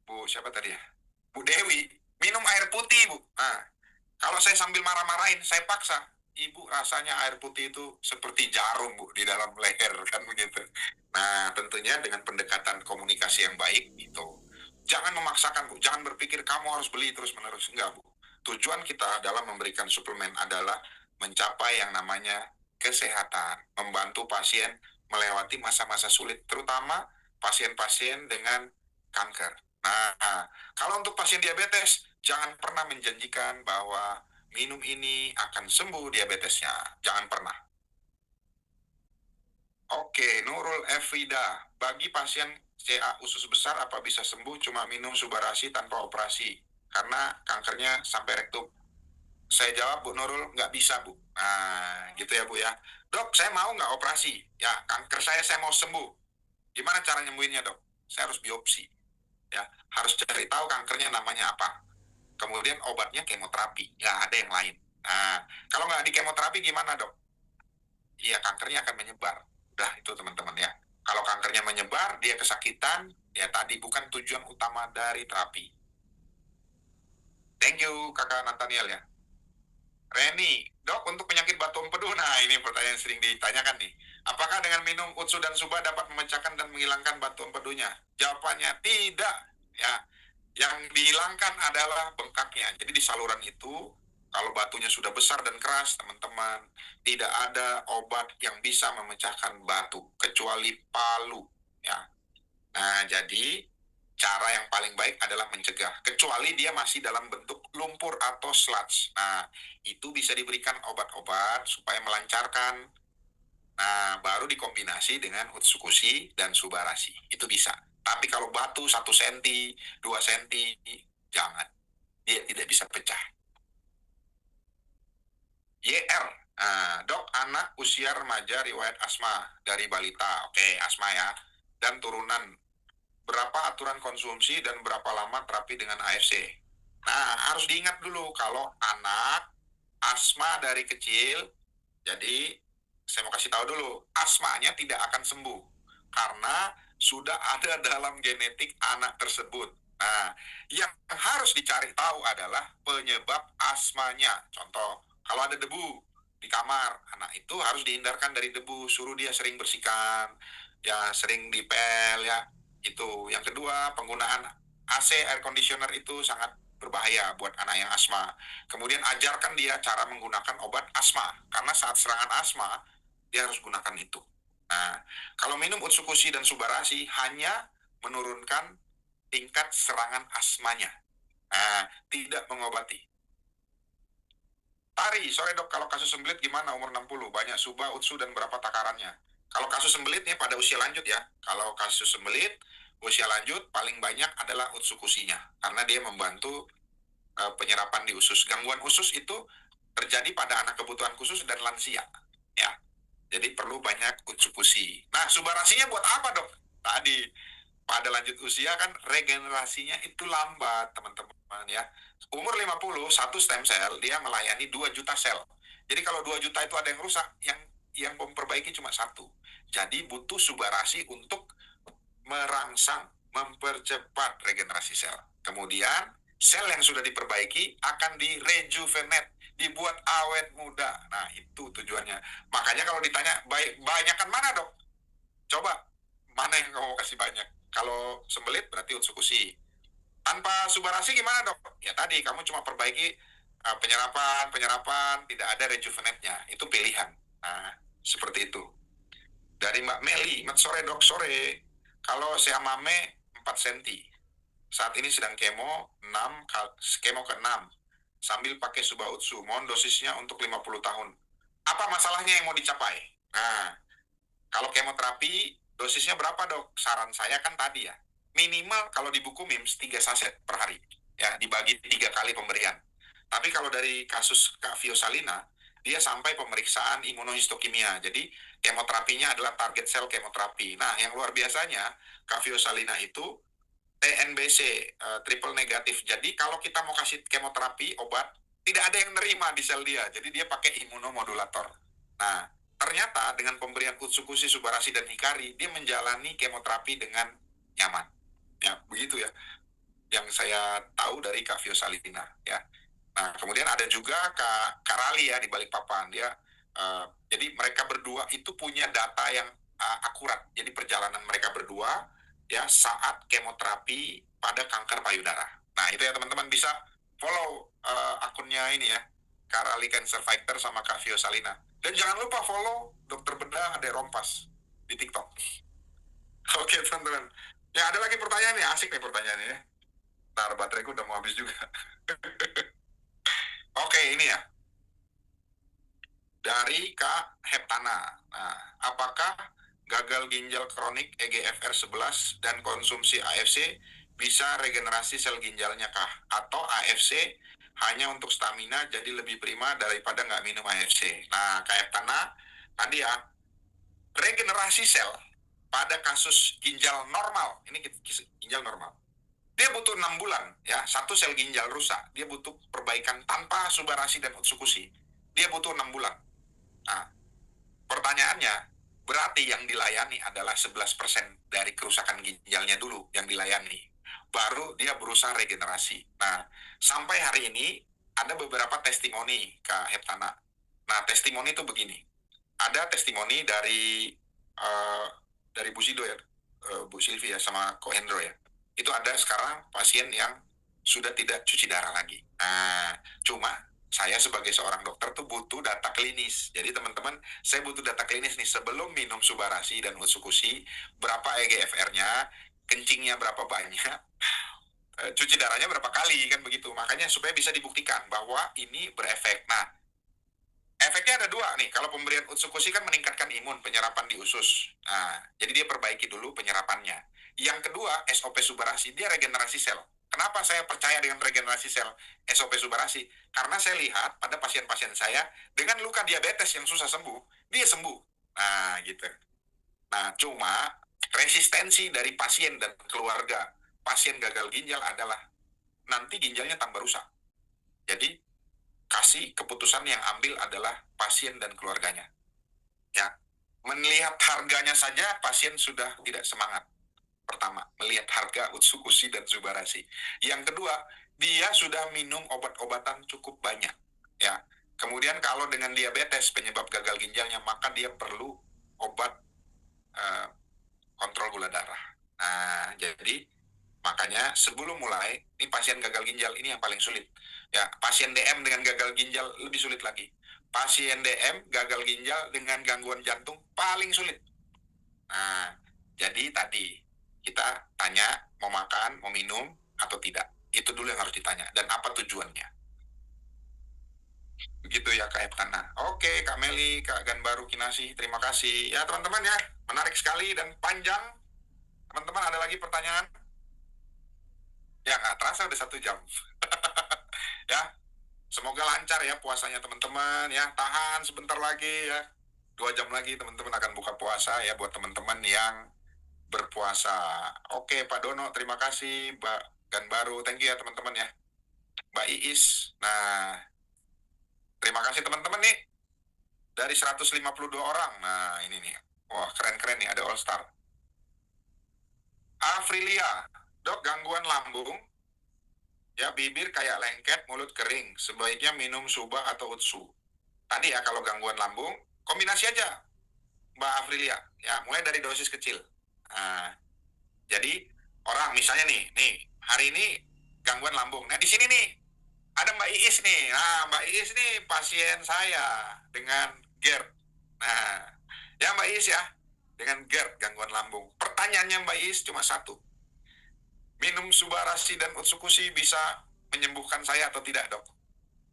Bu siapa tadi ya? Bu Dewi, minum air putih Bu. Nah, kalau saya sambil marah-marahin, saya paksa. ibu rasanya air putih itu seperti jarum Bu di dalam leher kan begitu. Nah tentunya dengan pendekatan komunikasi yang baik itu, jangan memaksakan Bu, jangan berpikir kamu harus beli terus menerus, enggak Bu. Tujuan kita dalam memberikan suplemen adalah mencapai yang namanya kesehatan, membantu pasien melewati masa-masa sulit, terutama pasien-pasien dengan kanker. Nah, kalau untuk pasien diabetes, jangan pernah menjanjikan bahwa minum ini akan sembuh diabetesnya. Jangan pernah. Oke, Nurul Efrida. Bagi pasien CA usus besar, apa bisa sembuh cuma minum Subarasi tanpa operasi? Karena kankernya sampai rektum. Saya jawab, Bu Nurul, nggak bisa, Bu. Nah, gitu ya, Bu ya. Dok, saya mau nggak operasi? Ya, kanker saya mau sembuh. Gimana cara nyembuhinnya, dok? Saya harus biopsi. Ya, harus cari tahu kankernya namanya apa. Kemudian obatnya kemoterapi, nggak ada yang lain. Nah, kalau nggak di kemoterapi gimana, dok? Iya, kankernya akan menyebar. Udah, itu teman-teman ya. Kalau kankernya menyebar, dia kesakitan, ya tadi bukan tujuan utama dari terapi. Thank you, kakak Nathaniel ya. Reni, dok untuk penyakit batu empedu, nah ini pertanyaan yang sering ditanyakan nih. Apakah dengan minum Utsu dan Suba dapat memecahkan dan menghilangkan batu empedunya? Jawabannya tidak. Ya, yang dihilangkan adalah bengkaknya. Jadi di saluran itu, kalau batunya sudah besar dan keras, teman-teman, tidak ada obat yang bisa memecahkan batu kecuali palu. Ya, nah jadi cara yang paling baik adalah mencegah, kecuali dia masih dalam bentuk lumpur atau sludge. Nah, itu bisa diberikan obat-obat supaya melancarkan. Nah, baru dikombinasi dengan Utsukushi dan Subarasi. Itu bisa. Tapi kalau batu 1 senti, 2 senti, jangan. Dia tidak bisa pecah. YR, nah, dok, anak usia remaja riwayat asma dari balita. Oke, asma ya. Dan turunan. Berapa aturan konsumsi dan berapa lama terapi dengan AFC? Nah, harus diingat dulu kalau anak asma dari kecil, jadi saya mau kasih tahu dulu, asmanya tidak akan sembuh karena sudah ada dalam genetik anak tersebut. Nah, yang harus dicari tahu adalah penyebab asmanya. Contoh, kalau ada debu di kamar, anak itu harus dihindarkan dari debu, suruh dia sering bersihkan, ya sering dipel ya. Itu. Yang kedua, penggunaan AC air conditioner itu sangat berbahaya buat anak yang asma. Kemudian ajarkan dia cara menggunakan obat asma, karena saat serangan asma dia harus gunakan itu. Nah, kalau minum Utsukushi dan Subarasi hanya menurunkan tingkat serangan asmanya. Nah, tidak mengobati. Tari, sore dok, kalau kasus sembelit gimana umur 60? Banyak Suba, Utsu, dan berapa takarannya? Kalau kasus sembelitnya pada usia lanjut ya. Kalau kasus sembelit, usia lanjut paling banyak adalah Utsukushinya. Karena dia membantu penyerapan di usus. Gangguan usus itu terjadi pada anak kebutuhan khusus dan lansia. Ya, jadi perlu banyak Utsukushi. Nah, Subarasinya buat apa dok? Tadi, pada lanjut usia kan regenerasinya itu lambat teman-teman ya. Umur 50, satu stem cell dia melayani 2 juta sel. Jadi kalau 2 juta itu ada yang rusak, yang memperbaiki cuma satu. Jadi butuh Subarasi untuk merangsang, mempercepat regenerasi sel. Kemudian sel yang sudah diperbaiki akan direjuvenate, dibuat awet muda. Nah, itu tujuannya. Makanya kalau ditanya, banyakan mana dok? Coba, mana yang kamu kasih banyak? Kalau sembelit berarti Utsukushi. Tanpa Subarasi gimana dok? Ya tadi, kamu cuma perbaiki penyerapan, tidak ada rejuvenate-nya. Itu pilihan. Nah, seperti itu. Dari Mbak Meli, sore dok, sore. Kalau Seamame 4 senti. Saat ini sedang kemo kemo ke-6 sambil pakai Suba Utsu. Mohon dosisnya untuk 50 tahun. Apa masalahnya yang mau dicapai? Nah, kalau kemoterapi dosisnya berapa dok? Saran saya kan tadi ya, minimal kalau di buku MIMS 3 saset per hari. Ya, dibagi 3 kali pemberian. Tapi kalau dari kasus Kak Viosalina, dia sampai pemeriksaan imunohistokimia. Jadi kemoterapinya adalah target sel kemoterapi. Nah, yang luar biasanya, Kak Viosalina itu TNBC, triple negatif. Jadi kalau kita mau kasih kemoterapi, obat, tidak ada yang nerima di sel dia. Jadi dia pakai imunomodulator. Nah, ternyata dengan pemberian Utsukushi, Subarasi, dan Hikari, dia menjalani kemoterapi dengan nyaman. Ya, begitu ya. Yang saya tahu dari Kak Viosalina. Ya. Nah, kemudian ada juga Kak Rali ya di Balikpapan. Dia jadi mereka berdua itu punya data yang akurat. Jadi perjalanan mereka berdua ya saat kemoterapi pada kanker payudara. Nah, itu ya teman-teman bisa follow akunnya ini ya. Kak Rali Cancer Fighter sama Kak Vio Salina. Dan jangan lupa follow Dokter Bedah Ade Rompas di TikTok. Oke, teman-teman. Ya, ada lagi pertanyaan nih, asik nih pertanyaannya ya. Ntar bateraiku udah mau habis juga. Oke, ini ya. Dari Kak Heptana. Nah, apakah gagal ginjal kronik EGFR 11 dan konsumsi AFC bisa regenerasi sel ginjalnya kah? Atau AFC hanya untuk stamina jadi lebih prima daripada nggak minum AFC? Nah, Kak Heptana, tadi ya, regenerasi sel pada kasus ginjal normal, ini ginjal normal, dia butuh 6 bulan ya, satu sel ginjal rusak, dia butuh perbaikan tanpa subarasi dan utsukusi, dia butuh 6 bulan. Nah, pertanyaannya, berarti yang dilayani adalah 11% dari kerusakan ginjalnya dulu yang dilayani. Baru dia berusaha regenerasi. Nah, sampai hari ini ada beberapa testimoni Kak Heptana. Nah, testimoni itu begini. Ada testimoni dari Bu Sido ya, Bu Silvi ya, sama Ko Hendro ya. Itu ada sekarang pasien yang sudah tidak cuci darah lagi. Nah, cuma saya sebagai seorang dokter tuh butuh data klinis. Jadi teman-teman, saya butuh data klinis nih sebelum minum Subarasi dan Utsukushi, berapa EGFR-nya, kencingnya berapa banyak, cuci darahnya berapa kali, kan begitu. Makanya supaya bisa dibuktikan bahwa ini berefek. Nah, efeknya ada dua nih. Kalau pemberian Utsukushi kan meningkatkan imun, penyerapan di usus. Nah, jadi dia perbaiki dulu penyerapannya. Yang kedua, SOP Subarasi, dia regenerasi sel. Kenapa saya percaya dengan regenerasi sel SOP Subarasi? Karena saya lihat pada pasien-pasien saya dengan luka diabetes yang susah sembuh, dia sembuh. Nah, gitu. Nah, cuma resistensi dari pasien dan keluarga pasien gagal ginjal adalah nanti ginjalnya tambah rusak. Jadi, kasih keputusan yang ambil adalah pasien dan keluarganya. Ya, melihat harganya saja pasien sudah tidak semangat. Pertama, melihat harga Utsukushi dan Subarasi. Yang kedua, dia sudah minum obat-obatan cukup banyak. Ya, kemudian kalau dengan diabetes penyebab gagal ginjalnya, maka dia perlu obat kontrol gula darah. Nah, jadi makanya sebelum mulai, ini pasien gagal ginjal ini yang paling sulit. Ya, pasien DM dengan gagal ginjal lebih sulit lagi. Pasien DM gagal ginjal dengan gangguan jantung paling sulit. Nah, jadi tadi kita tanya mau makan, mau minum atau tidak. Itu dulu yang harus ditanya dan apa tujuannya. Begitu ya Kak Epkana. Oke, Kak Meli, Kak Ganbaru Kinasi, terima kasih. Ya teman-teman ya, menarik sekali dan panjang. Teman-teman ada lagi pertanyaan? Ya nggak terasa udah 1 jam. Ya, semoga lancar ya puasanya teman-teman ya. Tahan sebentar lagi ya. 2 jam lagi teman-teman akan buka puasa ya buat teman-teman yang berpuasa. Oke Pak Dono, terima kasih. Mbak Ganbaru, thank you ya teman-teman ya. Mbak Iis, nah terima kasih teman-teman nih. Dari 152 orang, nah ini nih. Wah keren-keren nih, ada All Star. Afrilia, dok gangguan lambung, ya bibir kayak lengket, mulut kering. Sebaiknya minum Suba atau Utsu. Tadi ya kalau gangguan lambung, kombinasi aja Mbak Afrilia. Ya mulai dari dosis kecil. Nah, jadi orang misalnya nih hari ini gangguan lambung. Nah di sini nih ada Mbak Iis nih. Nah Mbak Iis nih pasien saya dengan GERD. Nah ya Mbak Iis ya dengan GERD gangguan lambung. Pertanyaannya Mbak Iis cuma satu. Minum Subarasi dan Utsukushi bisa menyembuhkan saya atau tidak dok?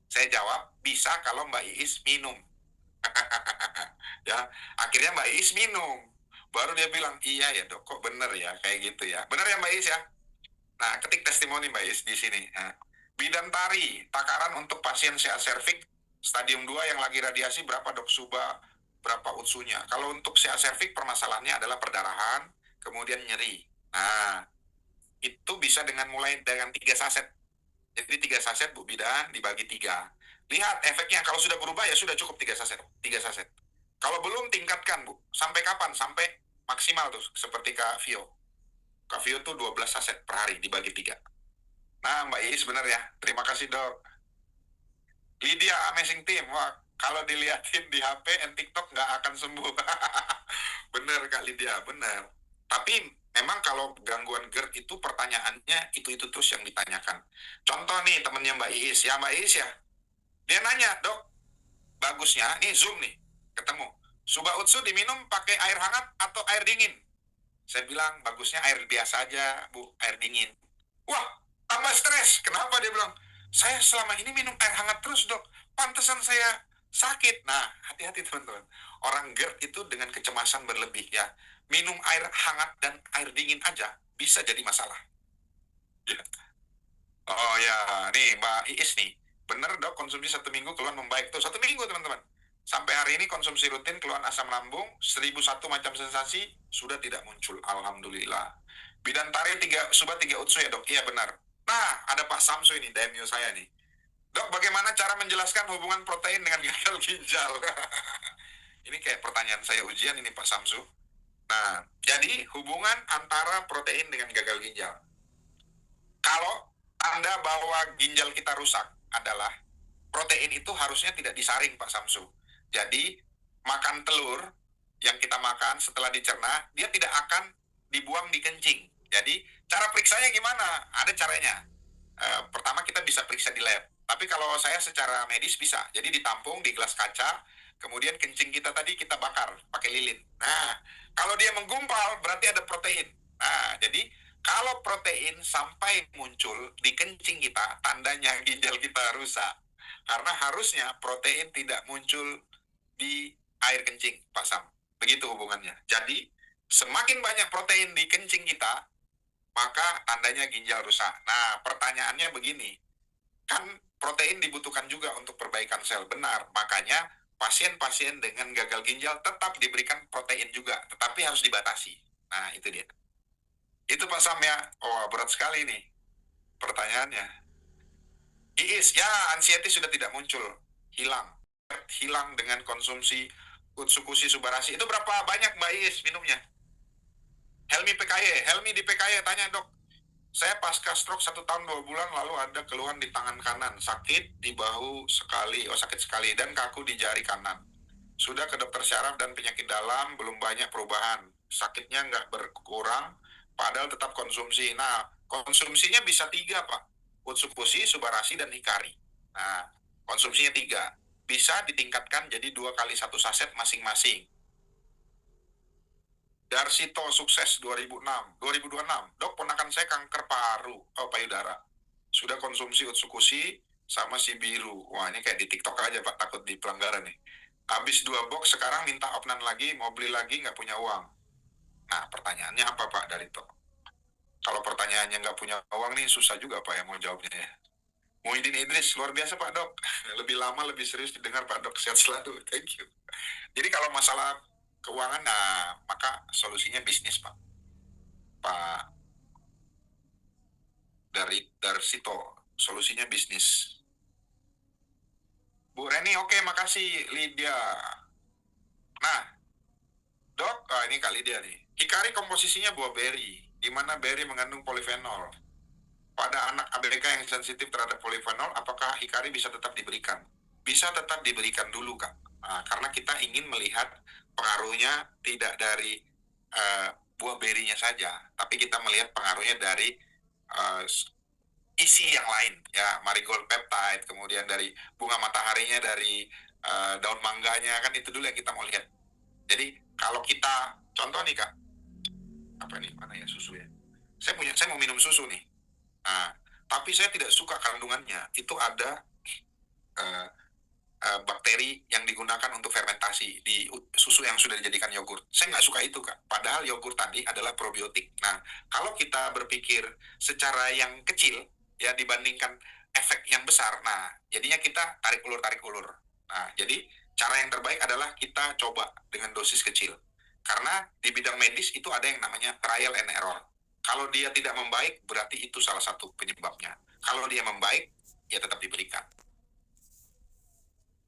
Saya jawab bisa kalau Mbak Iis minum. Ya akhirnya Mbak Iis minum. Baru dia bilang iya ya dok kok bener ya kayak gitu ya. Bener ya Mbak Iis ya. Nah, ketik testimoni Mbak Is di sini. Nah, bidan tari, takaran untuk pasien CA cervix stadium 2 yang lagi radiasi berapa dok Suba, berapa utsunya. Kalau untuk CA cervix permasalahannya adalah perdarahan, kemudian nyeri. Nah, itu bisa dengan mulai dengan 3 saset. Jadi 3 saset Bu bidan dibagi 3. Lihat efeknya, kalau sudah berubah ya sudah cukup 3 saset. 3 saset. Kalau belum tingkatkan Bu. Sampai kapan? Sampai maksimal tuh, seperti Kak Vio. Kak Vio tuh 12 saset per hari dibagi 3. Nah, Mbak Iis benar ya. Terima kasih, Dok. Lydia Amazing Team, wah kalau diliatin di HP and TikTok nggak akan sembuh. Bener Kak Lydia, bener. Tapi memang kalau gangguan GERD itu pertanyaannya itu terus yang ditanyakan. Contoh nih temennya Mbak Iis, ya Mbak Iis ya, dia nanya, dok, bagusnya, nih Zoom nih, ketemu. Suba Utsu diminum pakai air hangat atau air dingin? Saya bilang, bagusnya air biasa aja, Bu, air dingin. Wah, tambah stres. Kenapa? Dia bilang, saya selama ini minum air hangat terus, dok. Pantesan saya sakit. Nah, hati-hati teman-teman. Orang GERD itu dengan kecemasan berlebih ya. Minum air hangat dan air dingin aja bisa jadi masalah. Ya. Oh ya, nih Mbak Iis nih. Bener dok, konsumsi 1 minggu keluhan membaik. Tuh, 1 minggu teman-teman. Sampai hari ini konsumsi rutin keluhan asam lambung, 1001 macam sensasi sudah tidak muncul. Alhamdulillah. Bidantari 3, Suba 3 Utsu ya dok? Iya benar. Nah, ada Pak Samsu ini, Daimyo saya nih. Dok, bagaimana cara menjelaskan hubungan protein dengan gagal ginjal? Ini kayak pertanyaan saya ujian ini Pak Samsu. Nah, jadi hubungan antara protein dengan gagal ginjal. Kalau tanda bahwa ginjal kita rusak adalah protein itu harusnya tidak disaring Pak Samsu. Jadi makan telur yang kita makan setelah dicerna, dia tidak akan dibuang di kencing. Jadi cara periksanya gimana? Ada caranya. Pertama kita bisa periksa di lab. Tapi kalau saya secara medis bisa. Jadi ditampung di gelas kaca, kemudian kencing kita tadi kita bakar pakai lilin. Nah, kalau dia menggumpal berarti ada protein. Nah, jadi kalau protein sampai muncul di kencing kita, tandanya ginjal kita rusak. Karena harusnya protein tidak muncul di air kencing, Pak Sam. Begitu hubungannya. Jadi, semakin banyak protein di kencing kita, maka tandanya ginjal rusak. Nah, pertanyaannya begini, kan protein dibutuhkan juga untuk perbaikan sel, benar. Makanya pasien-pasien dengan gagal ginjal tetap diberikan protein juga, tetapi harus dibatasi. Nah, itu dia. Itu Pak Sam ya. Oh, berat sekali nih pertanyaannya. Iis, ya anxiety sudah tidak muncul. Hilang. Hilang dengan konsumsi Utsukushi Subarashi. Itu berapa banyak Mbak Iis minumnya? Helmi PKY. Helmi di PKY tanya, dok, saya pasca stroke 1 tahun 2 bulan lalu ada keluhan di tangan kanan, sakit di bahu sekali, sakit sekali, dan kaku di jari kanan. Sudah ke dokter syaraf dan penyakit dalam, belum banyak perubahan. Sakitnya nggak berkurang, padahal tetap konsumsi. Nah, konsumsinya bisa 3, Pak. Utsukushi, Subarashi, dan Hikari. Nah, konsumsinya 3. Bisa ditingkatkan jadi 2 kali 1 saset masing-masing. Darsito sukses 2006, 2026. Dok, ponakan saya kanker paru, payudara. Sudah konsumsi Utsukushi sama si biru. Wah, ini kayak di TikTok aja, Pak. Takut di pelanggaran nih. Habis 2 box, sekarang minta opnan lagi, mau beli lagi, nggak punya uang. Nah, pertanyaannya apa, Pak Darito? Kalau pertanyaannya nggak punya uang nih, susah juga, Pak, yang mau jawabnya ya. Muhyiddin Idris, luar biasa, Pak Dok. Lebih lama, lebih serius didengar, Pak Dok. Sehat selalu. Thank you. Jadi kalau masalah keuangan, nah, maka solusinya bisnis, Pak. Pak Darsito, solusinya bisnis. Bu Reni, oke, makasih Lydia. Nah, dok, ini Kak Lydia nih. Hikari komposisinya buah beri, di mana beri mengandung polifenol. Pada anak ABK yang sensitif terhadap polifenol, apakah hikari bisa tetap diberikan? Bisa tetap diberikan dulu, Kak. Nah, karena kita ingin melihat pengaruhnya tidak dari buah berinya saja, tapi kita melihat pengaruhnya dari uh, isi yang lain, ya, marigold peptide, kemudian dari bunga mataharinya, dari daun mangganya, kan itu dulu yang kita mau lihat. Jadi kalau kita contoh nih Kak, apa nih, mana ya susu ya? Saya mau minum susu nih. Nah, tapi saya tidak suka kandungannya. Itu ada uh, bakteri yang digugakan untuk fermentasi di susu yang sudah dijadikan yogurt. Saya nggak suka itu, Kak. Padahal yogurt tadi adalah probiotik. Nah, kalau kita berpikir secara yang kecil, ya dibandingkan efek yang besar, nah, jadinya kita tarik ulur. Nah, jadi cara yang terbaik adalah kita coba dengan dosis kecil. Karena di bidang medis itu ada yang namanya trial and error. Kalau dia tidak membaik, berarti itu salah satu penyebabnya. Kalau dia membaik, ya tetap diberikan.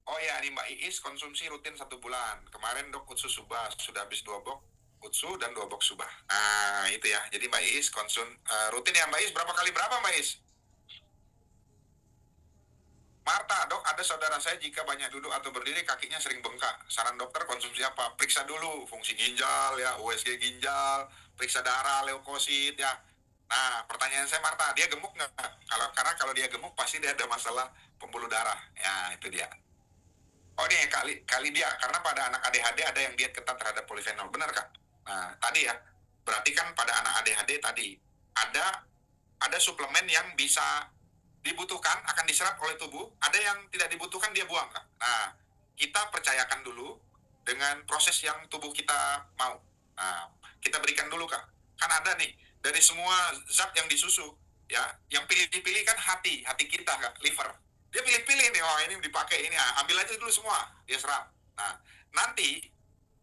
Oh ya, ini Mbak Iis konsumsi rutin 1 bulan. Kemarin dok Utsu Subah, sudah habis 2 box Utsu dan 2 box Subah. Nah, itu ya. Jadi Mbak Iis rutin ya Mbak Iis. Berapa kali berapa Mbak Iis? Marta, dok, ada saudara saya jika banyak duduk atau berdiri kakinya sering bengkak. Saran dokter konsumsi apa? Periksa dulu fungsi ginjal ya, USG ginjal, periksa darah, leukosit ya. Nah, pertanyaan saya Marta, dia gemuk nggak? Karena kalau dia gemuk pasti dia ada masalah pembuluh darah. Ya, itu dia. Oh nih kali dia, karena pada anak ADHD ada yang diet ketat terhadap polifenol, benar Kak? Nah, tadi ya, berarti kan pada anak ADHD tadi ada suplemen yang bisa dibutuhkan, akan diserap oleh tubuh, ada yang tidak dibutuhkan dia buang Kak. Nah, kita percayakan dulu dengan proses yang tubuh kita mau. Nah, kita berikan dulu Kak. Kan ada nih, dari semua zat yang disusu, ya, yang pilih-pilih kan hati kita Kak, liver. Dia pilih-pilih nih, oh ini dipakai ini, ambil aja dulu semua, dia serap. Nah, nanti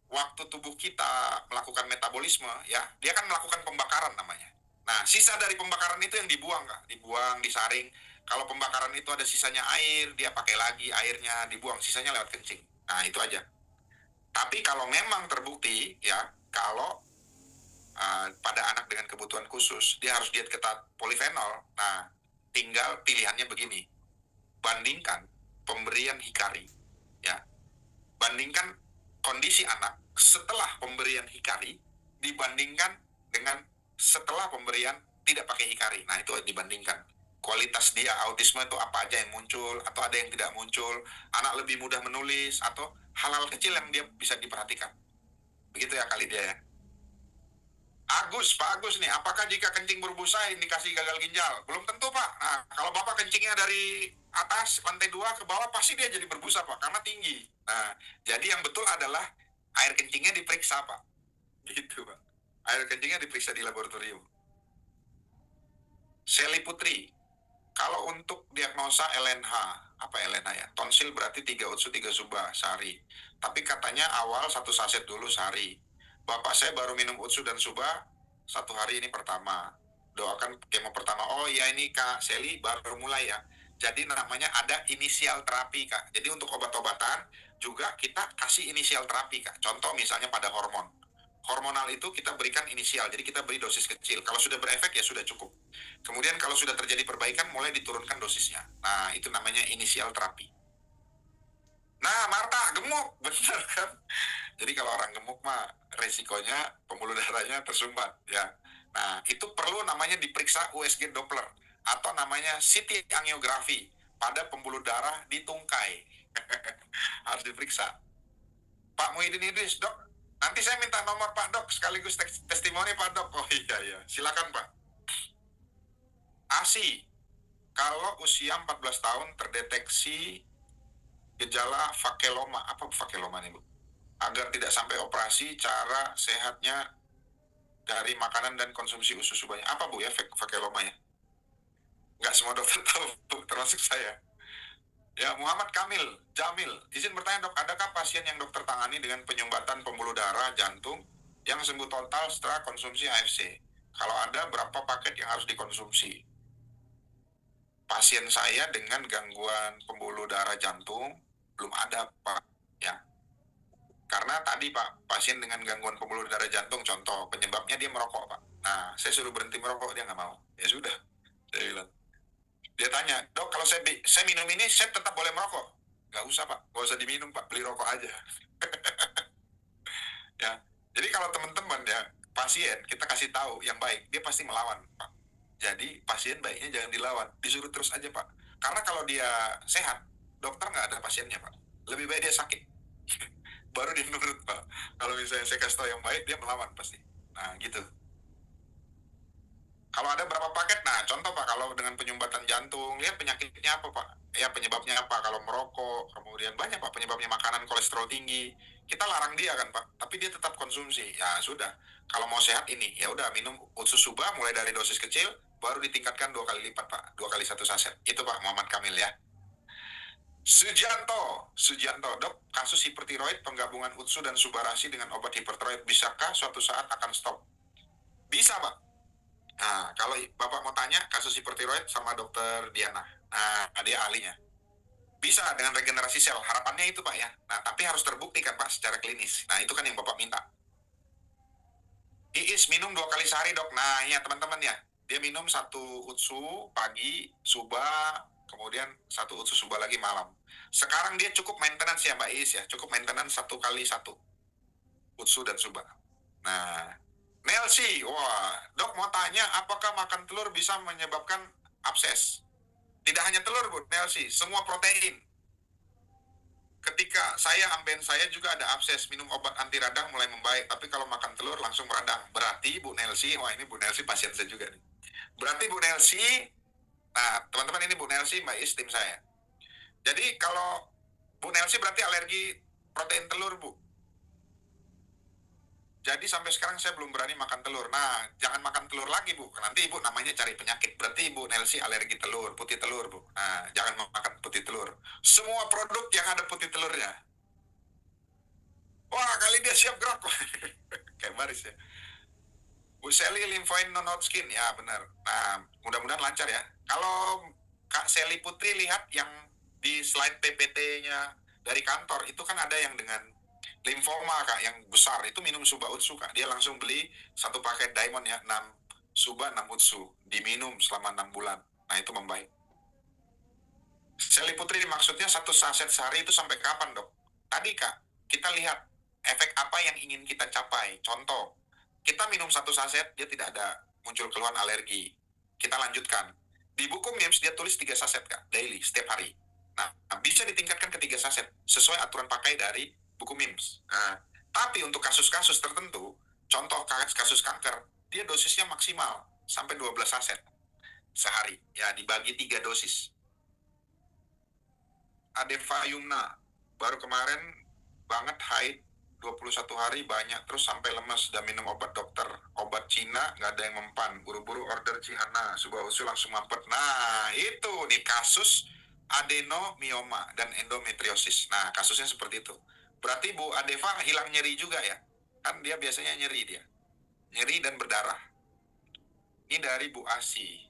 waktu tubuh kita melakukan metabolisme, ya, dia kan melakukan pembakaran namanya. Nah, sisa dari pembakaran itu yang dibuang, Kak. Dibuang, disaring. Kalau pembakaran itu ada sisanya air, dia pakai lagi airnya, dibuang. Sisanya lewat kencing. Nah, itu aja. Tapi kalau memang terbukti, ya, kalau pada anak dengan kebutuhan khusus, dia harus diet ketat polifenol. Nah, tinggal pilihannya begini. Bandingkan pemberian Hikari, ya. Bandingkan kondisi anak setelah pemberian Hikari dibandingkan dengan setelah pemberian tidak pakai Hikari. Nah, itu dibandingkan. Kualitas dia autisme itu apa aja yang muncul, atau ada yang tidak muncul, anak lebih mudah menulis, atau hal-hal kecil yang dia bisa diperhatikan. Begitu ya kali dia ya. Pak Agus nih, apakah jika kencing berbusa indikasi gagal ginjal? Belum tentu Pak. Nah, kalau Bapak kencingnya dari atas lantai 2 ke bawah, pasti dia jadi berbusa Pak, karena tinggi. Nah, jadi yang betul adalah air kencingnya diperiksa Pak. Gitu Pak. Air kencingnya diperiksa di laboratorium. Sally Putri, kalau untuk diagnosa LNH, apa LNH ya? Tonsil berarti 3 utsu 3 suba sehari. Tapi katanya awal 1 saset dulu sehari. Bapak saya baru minum utsu dan suba 1 hari ini pertama. Doakan kemo pertama. Oh iya ini Kak Sally baru mulai ya. Jadi namanya ada inisial terapi Kak. Jadi untuk obat-obatan juga kita kasih inisial terapi Kak. Contoh misalnya pada hormon. Hormonal itu kita berikan inisial, jadi kita beri dosis kecil. Kalau sudah berefek ya sudah cukup. Kemudian kalau sudah terjadi perbaikan, mulai diturunkan dosisnya. Nah, itu namanya inisial terapi. Nah, Marta, gemuk. Benar kan? Jadi kalau orang gemuk mah resikonya pembuluh darahnya tersumbat. Ya. Nah, itu perlu namanya diperiksa USG Doppler. Atau namanya CT angiografi pada pembuluh darah di tungkai. Harus diperiksa. Pak Muhyiddin Idris, dok, nanti saya minta nomor Pak Dok, sekaligus testimoni Pak Dok. Oh iya, silakan Pak. ASI, kalau usia 14 tahun terdeteksi gejala fakeloma. Apa fakeloma nih Bu? Agar tidak sampai operasi, cara sehatnya dari makanan dan konsumsi usus banyak. Apa Bu ya fakeloma ya? Nggak semua dokter tahu, termasuk saya. Ya, Muhammad Jamil, izin bertanya dok, adakah pasien yang dokter tangani dengan penyumbatan pembuluh darah jantung yang sembuh total setelah konsumsi AFC? Kalau ada, berapa paket yang harus dikonsumsi? Pasien saya dengan gangguan pembuluh darah jantung belum ada Pak, ya. Karena tadi Pak, pasien dengan gangguan pembuluh darah jantung, contoh penyebabnya dia merokok Pak. Nah, saya suruh berhenti merokok, dia nggak mau. Ya sudah, saya bilang. Dia tanya, dok kalau saya minum ini, saya tetap boleh merokok? Nggak usah Pak, nggak usah diminum Pak, beli rokok aja. Ya, jadi kalau teman-teman ya, pasien kita kasih tahu yang baik, dia pasti melawan Pak. Jadi pasien baiknya jangan dilawan, disuruh terus aja Pak. Karena kalau dia sehat, dokter nggak ada pasiennya Pak. Lebih baik dia sakit, baru dia nurut Pak. Kalau misalnya saya kasih tahu yang baik, dia melawan pasti. Nah gitu. Kalau ada berapa paket? Nah, contoh Pak, kalau dengan penyumbatan jantung, lihat penyakitnya apa Pak? Ya, penyebabnya apa? Kalau merokok, kemudian banyak Pak penyebabnya, makanan kolesterol tinggi. Kita larang dia kan Pak, tapi dia tetap konsumsi. Ya sudah, kalau mau sehat ini, ya udah minum utsus suba mulai dari dosis kecil, baru ditingkatkan 2 kali lipat Pak, 2 kali 1 saset. Itu Pak Muhammad Kamil ya. Sujianto, dok, kasus hipertiroid penggabungan utsu dan subarasi dengan obat hipertiroid, bisakah suatu saat akan stop? Bisa Pak. Nah, kalau Bapak mau tanya kasus hipertiroid sama dokter Diana, nah dia ahlinya. Bisa dengan regenerasi sel, harapannya itu Pak ya. Nah, tapi harus terbukti kan Pak secara klinis. Nah, itu kan yang Bapak minta. Iis minum 2 kali sehari dok. Nah, ya teman-teman ya, dia minum 1 utsu pagi, suba, kemudian 1 utsu suba lagi malam. Sekarang dia cukup maintenance ya Mbak Is ya, cukup maintenance 1 kali 1 utsu dan suba. Nah, Nelsi, wah, dok mau tanya apakah makan telur bisa menyebabkan abses? Tidak hanya telur Bu Nelsi, semua protein. Ketika saya amben saya juga ada abses, minum obat anti radang mulai membaik, tapi kalau makan telur langsung meradang. Berarti Bu Nelsi, wah ini Bu Nelsi pasien saya juga nih. Berarti Bu Nelsi, nah teman-teman ini Bu Nelsi, Mbak Is tim saya. Jadi kalau Bu Nelsi berarti alergi protein telur Bu. Jadi sampai sekarang saya belum berani makan telur. Nah, jangan makan telur lagi Bu. Nanti Ibu namanya cari penyakit. Berarti Ibu Nelsi alergi telur, putih telur Bu. Nah, jangan makan putih telur. Semua produk yang ada putih telurnya. Wah, kali dia siap gerak. Kayak baris ya. Bu Sally lymphoid non-Hodgkin, ya benar. Nah, mudah-mudahan lancar ya. Kalau Kak Sally Putri lihat yang di slide PPT-nya dari kantor, itu kan ada yang dengan limfoma Kak, yang besar. Itu minum suba utsu Kak. Dia langsung beli 1 paket Diamond ya, 6 suba 6 utsu. Diminum selama 6 bulan. Nah, itu membaik. Sally Putri maksudnya 1 saset sehari itu sampai kapan dok? Tadi Kak, kita lihat efek apa yang ingin kita capai. Contoh, kita minum 1 saset, dia tidak ada muncul keluhan alergi. Kita lanjutkan. Di buku MIMS dia tulis 3 saset Kak, daily, setiap hari. Nah, bisa ditingkatkan ke 3 saset, sesuai aturan pakai dari buku MIMS. Nah, tapi untuk kasus-kasus tertentu, contoh kasus kanker, dia dosisnya maksimal, sampai 12 saset sehari. Ya, dibagi 3 dosis. Adeva Yumna, baru kemarin banget haid 21 hari banyak terus sampai lemas, udah minum obat dokter, obat Cina nggak ada yang mempan, buru-buru order Cihana, suba usul langsung mampet. Nah itu nih kasus adenomioma dan endometriosis. Nah kasusnya seperti itu. Berarti Bu Adeva hilang nyeri juga ya, kan dia biasanya nyeri dan berdarah. Ini dari Bu Asi,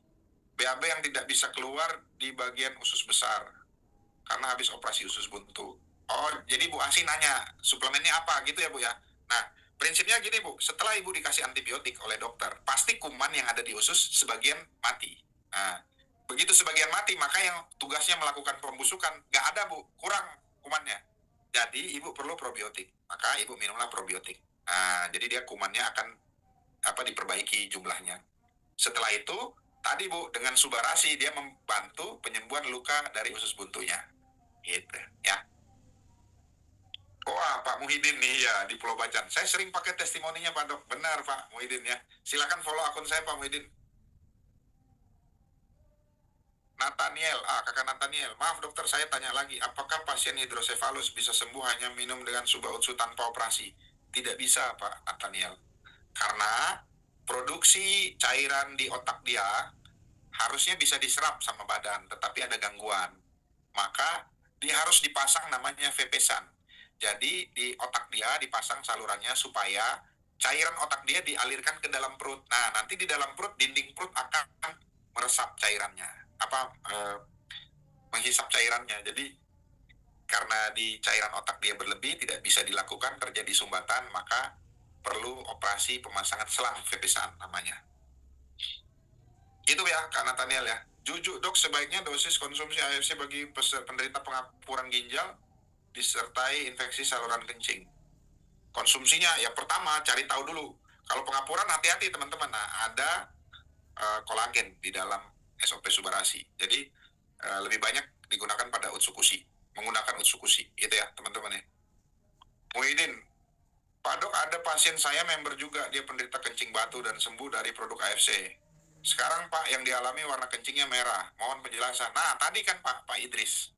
BAB yang tidak bisa keluar di bagian usus besar karena habis operasi usus buntu. Oh, jadi Bu Asi nanya, suplemennya apa gitu ya Bu ya? Nah, prinsipnya gini Bu, setelah Ibu dikasih antibiotik oleh dokter, pasti kuman yang ada di usus sebagian mati. Nah, begitu sebagian mati, maka yang tugasnya melakukan pembusukan, nggak ada Bu, kurang kumannya. Jadi Ibu perlu probiotik, maka Ibu minumlah probiotik. Nah, jadi dia kumannya akan diperbaiki jumlahnya. Setelah itu, tadi Bu, dengan subarasi dia membantu penyembuhan luka dari usus buntunya. Gitu ya. Wah, Pak Muhyiddin nih ya di Pulau Bacan. Saya sering pakai testimoninya Pak Dok. Benar Pak Muhyiddin ya. Silakan follow akun saya Pak Muhyiddin. Nathaniel, kakak Nathaniel. Maaf dokter, saya tanya lagi. Apakah pasien hidrosefalus bisa sembuh hanya minum dengan suba utsu tanpa operasi? Tidak bisa Pak Nathaniel. Karena produksi cairan di otak dia harusnya bisa diserap sama badan, tetapi ada gangguan. Maka dia harus dipasang namanya vepesan. Jadi di otak dia dipasang salurannya supaya cairan otak dia dialirkan ke dalam perut. Nah, nanti di dalam perut, dinding perut akan meresap cairannya. Menghisap cairannya. Jadi karena di cairan otak dia berlebih, tidak bisa dilakukan, terjadi sumbatan, maka perlu operasi pemasangan selang vepesan namanya. Itu ya Kak Nathaniel ya. Jujur dok, sebaiknya dosis konsumsi AFC bagi penderita pengapuran ginjal disertai infeksi saluran kencing. Konsumsinya ya pertama cari tahu dulu. Kalau pengapuran hati-hati teman-teman. Nah ada kolagen di dalam SOP subarasi. Jadi lebih banyak digunakan pada utsukushi. Menggunakan utsukushi. Itu ya teman-teman ya. Muhyiddin, Pak Dok, ada pasien saya member juga, dia penderita kencing batu dan sembuh dari produk AFC. Sekarang Pak yang dialami warna kencingnya merah. Mohon penjelasan. Nah tadi kan Pak Idris,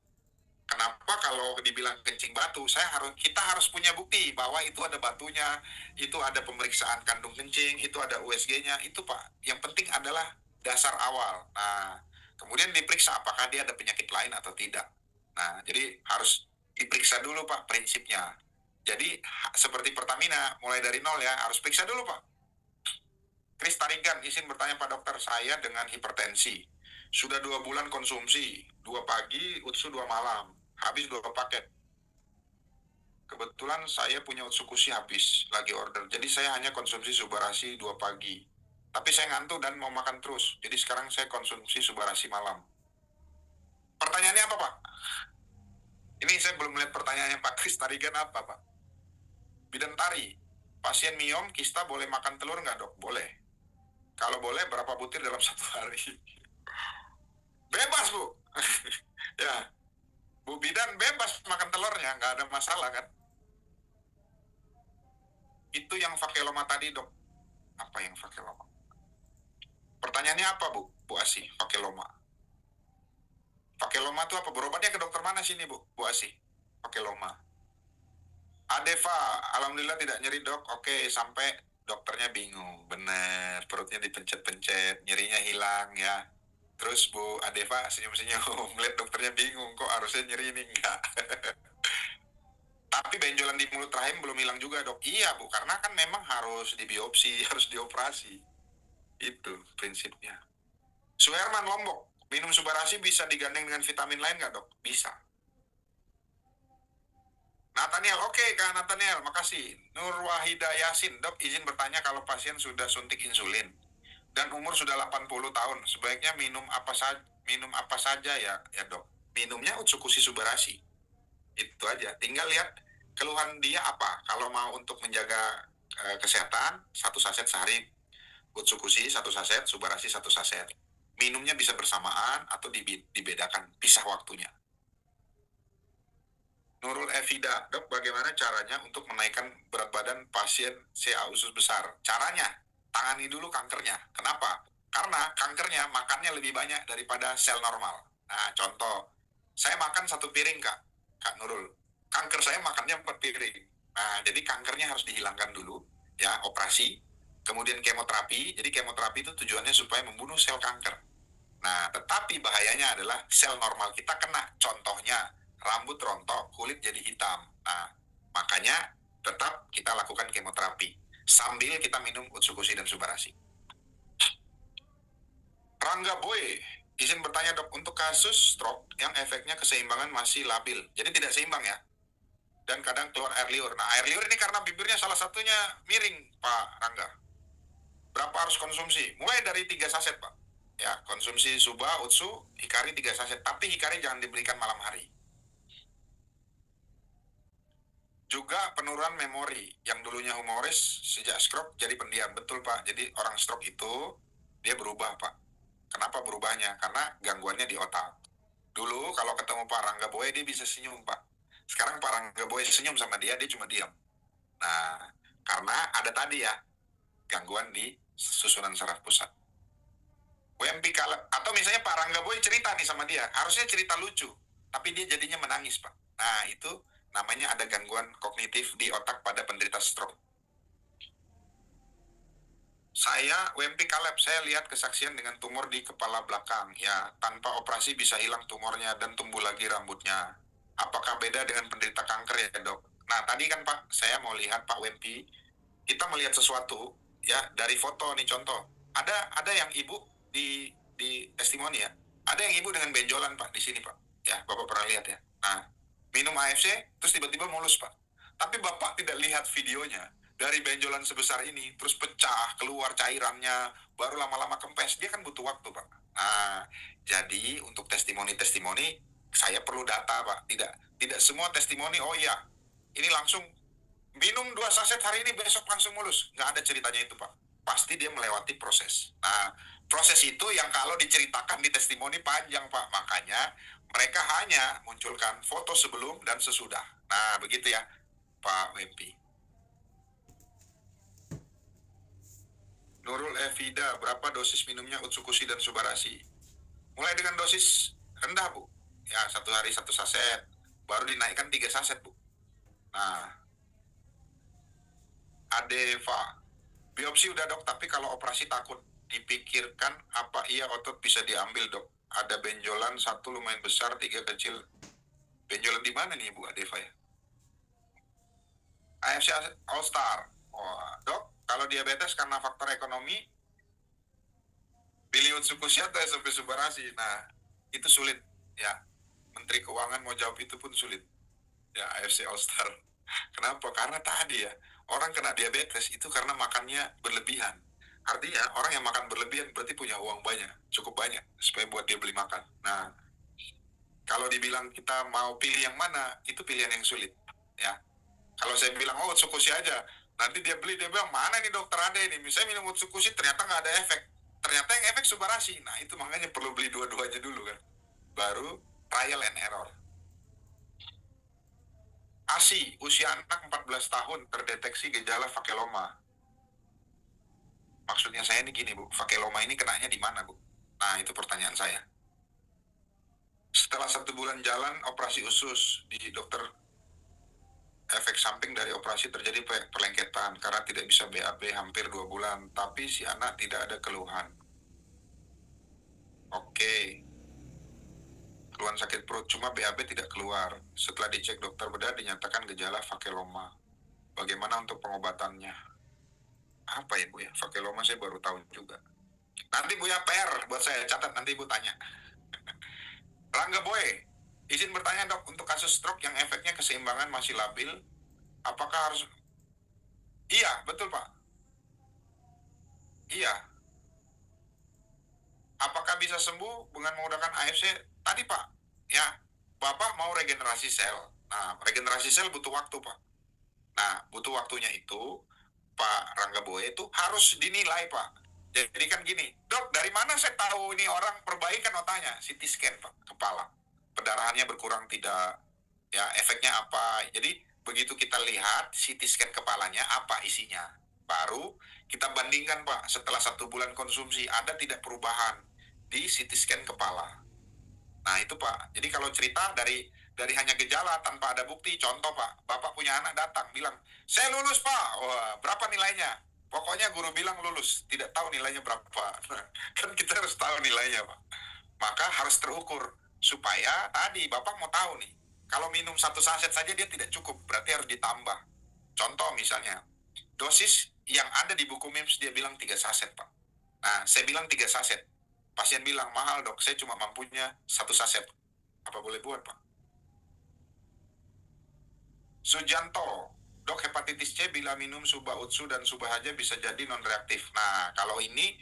kenapa kalau dibilang kencing batu, kita harus punya bukti bahwa itu ada batunya, itu ada pemeriksaan kandung kencing, itu ada USG-nya, itu Pak. Yang penting adalah dasar awal. Nah, kemudian diperiksa apakah dia ada penyakit lain atau tidak. Nah, jadi harus diperiksa dulu Pak prinsipnya. Jadi seperti Pertamina, mulai dari nol ya, harus periksa dulu Pak. Kris Tarigan, izin bertanya Pak Dokter, saya dengan hipertensi. Sudah 2 bulan konsumsi, 2 pagi, utsu 2 malam. Habis 2 paket. Kebetulan saya punya utsukushi habis, lagi order. Jadi saya hanya konsumsi subarasi 2 pagi. Tapi saya ngantuk dan mau makan terus. Jadi sekarang saya konsumsi subarasi malam. Pertanyaannya apa, Pak? Ini saya belum melihat pertanyaannya Pak Kris. Tarigan apa, Pak? Bidan Tari. Pasien miom kista boleh makan telur nggak, Dok? Boleh. Kalau boleh, berapa butir dalam satu hari? Bebas, Bu. Ya, Bu Bidan bebas makan telurnya, nggak ada masalah kan? Itu yang vakeloma tadi, Dok. Apa yang vakeloma? Pertanyaannya apa, Bu Asih? Vakeloma. Vakeloma itu apa? Berobatnya ke dokter mana sini, Bu Asih? Vakeloma. Adeva, alhamdulillah tidak nyeri, Dok. Oke, sampai dokternya bingung. Bener, perutnya dipencet-pencet, nyerinya hilang ya. Terus Bu Adeva senyum-senyum, melihat dokternya bingung, kok harusnya nyeri ini enggak. Tapi benjolan di mulut rahim belum hilang juga, Dok. Iya, Bu, karena kan memang harus dibiopsi, harus dioperasi. Itu prinsipnya. Suherman Lombok, minum Subarasi bisa digandeng dengan vitamin lain nggak, Dok? Bisa. Nathaniel, oke Kak Nathaniel, makasih. Nur Wahida Yasin, Dok, izin bertanya kalau pasien sudah suntik insulin dan umur sudah 80 tahun, sebaiknya minum apa saja ya, Dok? Minumnya Utsukushi Subarasi. Itu aja. Tinggal lihat keluhan dia apa. Kalau mau untuk menjaga kesehatan, 1 saset sehari Utsukushi 1 saset, Subarasi 1 saset. Minumnya bisa bersamaan atau dibedakan, pisah waktunya. Nurul Evida, Dok, bagaimana caranya untuk menaikkan berat badan pasien CA usus besar? Caranya, tangani dulu kankernya. Kenapa? Karena kankernya makannya lebih banyak daripada sel normal. Nah, contoh, saya makan 1 piring, Kak Nurul. Kanker saya makannya 4 piring. Nah, jadi kankernya harus dihilangkan dulu, ya, operasi. Kemudian kemoterapi. Jadi kemoterapi itu tujuannya supaya membunuh sel kanker. Nah, tetapi bahayanya adalah sel normal kita kena. Contohnya, rambut rontok, kulit jadi hitam. Nah, makanya tetap kita lakukan kemoterapi sambil kita minum Utsukushi dan Subarasi. Rangga Boy, izin bertanya, Dok, untuk kasus stroke yang efeknya keseimbangan masih labil, jadi tidak seimbang ya, dan kadang keluar air liur. Nah, air liur ini karena bibirnya salah satunya miring, Pak Rangga. Berapa harus konsumsi? Mulai dari 3 saset, Pak. Ya, konsumsi Suba, Utsu, Hikari 3 saset. Tapi Hikari jangan diberikan malam hari. Juga penurunan memori, yang dulunya humoris sejak stroke jadi pendiam. Betul, Pak. Jadi orang stroke itu dia berubah, Pak. Kenapa berubahnya? Karena gangguannya di otak. Dulu kalau ketemu Pak Rangga Boy dia bisa senyum, Pak. Sekarang Pak Rangga Boy senyum sama dia cuma diam. Nah, karena ada tadi ya, gangguan di susunan saraf pusat. WMP atau misalnya Pak Rangga Boy cerita nih sama dia, harusnya cerita lucu, tapi dia jadinya menangis, Pak. Nah, itu namanya ada gangguan kognitif di otak pada penderita stroke. Saya WMP Caleb, saya lihat kesaksian dengan tumor di kepala belakang. Ya, tanpa operasi bisa hilang tumornya dan tumbuh lagi rambutnya. Apakah beda dengan penderita kanker ya, Dok? Nah, tadi kan Pak, saya mau lihat Pak WMP, kita melihat sesuatu ya dari foto nih, contoh. Ada yang ibu di testimoni ya. Ada yang ibu dengan benjolan, Pak, di sini, Pak. Ya, Bapak pernah lihat ya. Nah, minum AFC terus tiba-tiba mulus, Pak. Tapi Bapak tidak lihat videonya. Dari benjolan sebesar ini terus pecah, keluar cairannya, baru lama-lama kempes. Dia kan butuh waktu, Pak. Nah, jadi untuk testimoni-testimoni saya perlu data, Pak. Tidak semua testimoni, oh iya, ini langsung minum 2 saset hari ini, besok langsung mulus. Nggak ada ceritanya itu, Pak. Pasti dia melewati proses. Nah, proses itu yang kalau diceritakan di testimoni panjang, Pak. Makanya mereka hanya munculkan foto sebelum dan sesudah. Nah, begitu ya, Pak Wempi. Nurul Evida, berapa dosis minumnya Utsukushi dan Subarasi? Mulai dengan dosis rendah, Bu. Ya, 1 hari 1 saset. Baru dinaikkan 3 saset, Bu. Nah, Adeva, biopsi udah, Dok, tapi kalau operasi takut. Dipikirkan apa iya otot bisa diambil, Dok? Ada benjolan 1 lumayan besar, 3 kecil. Benjolan di mana nih, Bu Adeva ya? AFC All Star. Oh, Dok, kalau diabetes karena faktor ekonomi, pilih Utsukushi atau SMP Subarasi? Nah, itu sulit ya. Menteri Keuangan mau jawab itu pun sulit. Ya, AFC All Star. Kenapa? Karena tadi ya, orang kena diabetes itu karena makannya berlebihan. Artinya orang yang makan berlebihan berarti punya uang banyak, cukup banyak, supaya buat dia beli makan. Nah, Kalau dibilang kita mau pilih yang mana, itu pilihan yang sulit. Ya, kalau saya bilang, oh Otsukushi aja, nanti dia beli, dia bilang, mana nih dokter ada ini, misalnya minum Otsukushi ternyata nggak ada efek, ternyata yang efek Subarashi. Nah itu makanya perlu beli dua-duanya dulu kan, baru trial and error. ASI, usia anak 14 tahun, terdeteksi gejala vakeloma. Maksudnya saya ini gini Bu, vakeloma ini kenanya di mana Bu? Nah itu pertanyaan saya. Setelah 1 bulan jalan operasi usus di dokter, efek samping dari operasi terjadi perlengketan karena tidak bisa BAB hampir 2 bulan, tapi si anak tidak ada keluhan. Oke, keluhan sakit perut, cuma BAB tidak keluar. Setelah dicek dokter bedah dinyatakan gejala vakeloma. Bagaimana untuk pengobatannya? Apa ya Bu ya? Vakeloma saya baru tahu juga. Nanti Bu ya PR buat saya, catat nanti Ibu tanya. Rangga Boy, izin bertanya dok, untuk kasus stroke yang efeknya keseimbangan masih labil, apakah harus... Iya, betul Pak. Iya. Apakah bisa sembuh dengan menggunakan AFC? Tadi Pak, ya, Bapak mau regenerasi sel. Nah, regenerasi sel butuh waktu Pak. Nah, butuh waktunya itu, Pak Rangga Boy itu harus dinilai Pak. Jadi kan gini, dok dari mana saya tahu ini orang perbaikan otaknya? CT scan Pak, kepala. Pendarahannya berkurang tidak, ya efeknya apa. Jadi begitu kita lihat CT scan kepalanya apa isinya. Baru kita bandingkan Pak, setelah 1 bulan konsumsi ada tidak perubahan di CT scan kepala. Nah itu Pak, jadi kalau cerita dari hanya gejala tanpa ada bukti, contoh Pak, Bapak punya anak datang bilang, saya lulus Pak, wah berapa nilainya? Pokoknya guru bilang lulus, tidak tahu nilainya berapa. Nah, kan kita harus tahu nilainya Pak. Maka harus terukur, supaya tadi Bapak mau tahu nih, kalau minum 1 saset saja dia tidak cukup, berarti harus ditambah. Contoh misalnya, dosis yang ada di buku MIMS dia bilang 3 saset Pak. Nah, saya bilang 3 saset. Pasien bilang, mahal dok, saya cuma mampunya 1 saset. Apa boleh buat Pak? Sujanto, dok hepatitis C bila minum Suba Utsu dan Suba Haja bisa jadi non-reaktif. Nah, kalau ini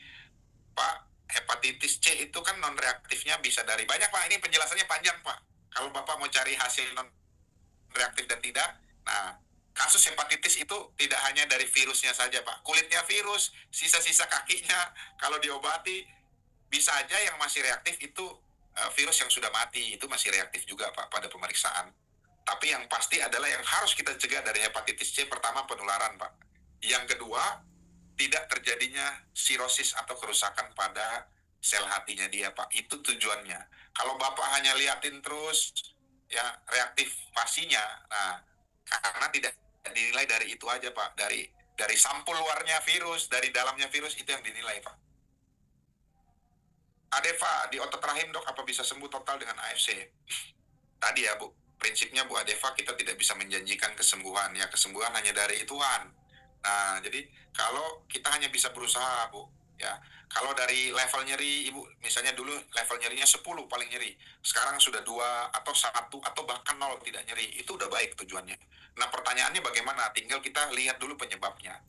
Pak, hepatitis C itu kan non-reaktifnya bisa dari banyak Pak, ini penjelasannya panjang Pak. Kalau Bapak mau cari hasil non-reaktif dan tidak, nah kasus hepatitis itu tidak hanya dari virusnya saja Pak. Kulitnya virus, sisa-sisa kakinya, kalau diobati, bisa aja yang masih reaktif itu virus yang sudah mati, itu masih reaktif juga Pak pada pemeriksaan. Tapi yang pasti adalah yang harus kita cegah dari hepatitis C, pertama penularan Pak. Yang kedua, tidak terjadinya sirosis atau kerusakan pada sel hatinya dia Pak. Itu tujuannya. Kalau Bapak hanya liatin terus ya reaktivasinya, nah karena tidak dinilai dari itu aja Pak, dari sampul luarnya virus, dari dalamnya virus, itu yang dinilai Pak. Adeva, di otot rahim dok, apa bisa sembuh total dengan AFC? Tadi ya Bu, prinsipnya Bu Adeva, kita tidak bisa menjanjikan kesembuhan. Ya kesembuhan hanya dari Tuhan. Nah, jadi kalau kita hanya bisa berusaha Bu, ya kalau dari level nyeri Ibu, misalnya dulu level nyerinya 10 paling nyeri, sekarang sudah 2 atau 1 atau bahkan 0 tidak nyeri, itu udah baik tujuannya. Nah pertanyaannya bagaimana? Tinggal kita lihat dulu penyebabnya.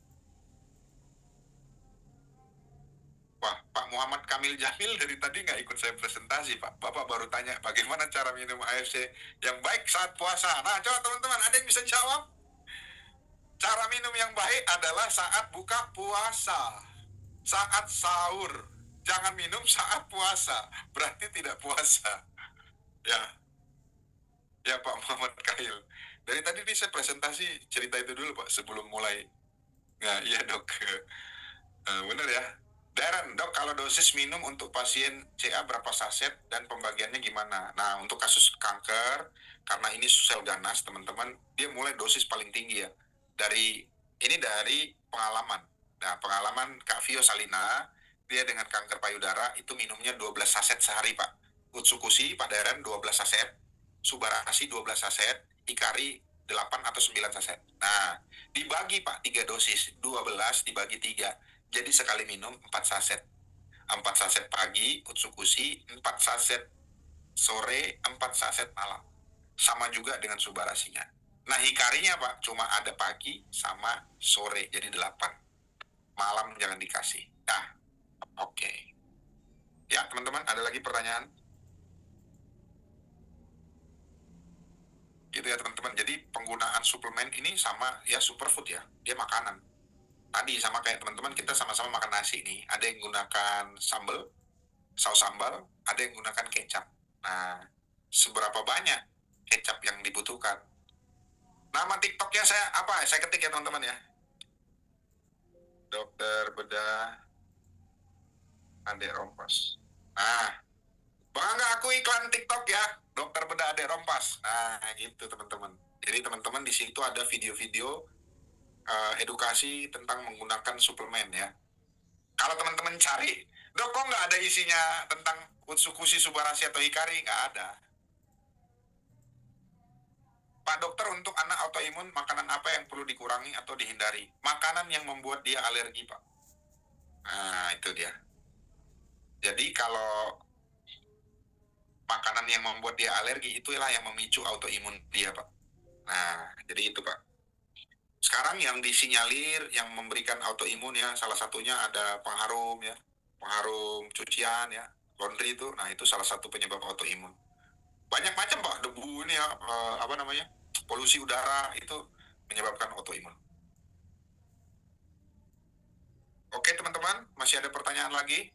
Wah, Pak Muhammad Kamil Jamil dari tadi nggak ikut saya presentasi, Pak. Bapak baru tanya bagaimana cara minum AFC yang baik saat puasa. Nah, coba teman-teman, ada yang bisa jawab? Cara minum yang baik adalah saat buka puasa, saat sahur. Jangan minum saat puasa, berarti tidak puasa. Ya, ya Pak Muhammad Kamil. Dari tadi nih saya presentasi cerita itu dulu, Pak, sebelum mulai. Nah, iya dok. Bener ya. Darren, dok, kalau dosis minum untuk pasien CA berapa saset dan pembagiannya gimana? Nah, untuk kasus kanker, karena ini sel ganas, teman-teman, dia mulai dosis paling tinggi ya. Dari pengalaman. Nah, pengalaman Kak Vio Salina, dia dengan kanker payudara, itu minumnya 12 saset sehari, Pak. Utsukushi, Pak Darren, 12 saset. Subarashi, 12 saset. Ikari, 8 atau 9 saset. Nah, dibagi, Pak, 3 dosis. 12 dibagi 3. Jadi sekali minum 4 saset. 4 saset pagi, Utsukushi, 4 saset sore, 4 saset malam. Sama juga dengan Subarasinya. Nah, Hikarinya Pak, cuma ada pagi sama sore, jadi 8. Malam jangan dikasih. Nah, oke. Ya, teman-teman, ada lagi pertanyaan? Gitu ya teman-teman. Jadi penggunaan suplemen ini sama ya superfood ya, dia makanan. Tadi sama kayak teman-teman kita sama-sama makan nasi nih, ada yang gunakan sambal, saus sambal, ada yang gunakan kecap. Nah, seberapa banyak kecap yang dibutuhkan? Nama TikToknya saya apa? Saya ketik ya teman-teman ya. Dokter bedah Ade Rompas. Nah, bangga aku iklan TikTok ya, Dokter Bedah Ade Rompas. Nah, gitu teman-teman. Jadi teman-teman di situ ada video-video edukasi tentang menggunakan suplemen ya. Kalau teman-teman cari, dok kok nggak ada isinya tentang Utsukushi, Subarashi atau Hikari? Nggak ada. Pak dokter, untuk anak autoimun, makanan apa yang perlu dikurangi atau dihindari? Makanan yang membuat dia alergi, Pak. Nah, itu dia. Jadi kalau makanan yang membuat dia alergi, itulah yang memicu autoimun dia, Pak. Nah, jadi itu, Pak. Sekarang yang disinyalir, yang memberikan autoimun ya, salah satunya ada pengharum ya, pengharum cucian ya, laundry itu, nah itu salah satu penyebab autoimun. Banyak macam Pak, debu ini ya, apa namanya, polusi udara itu menyebabkan autoimun. Oke teman-teman, masih ada pertanyaan lagi?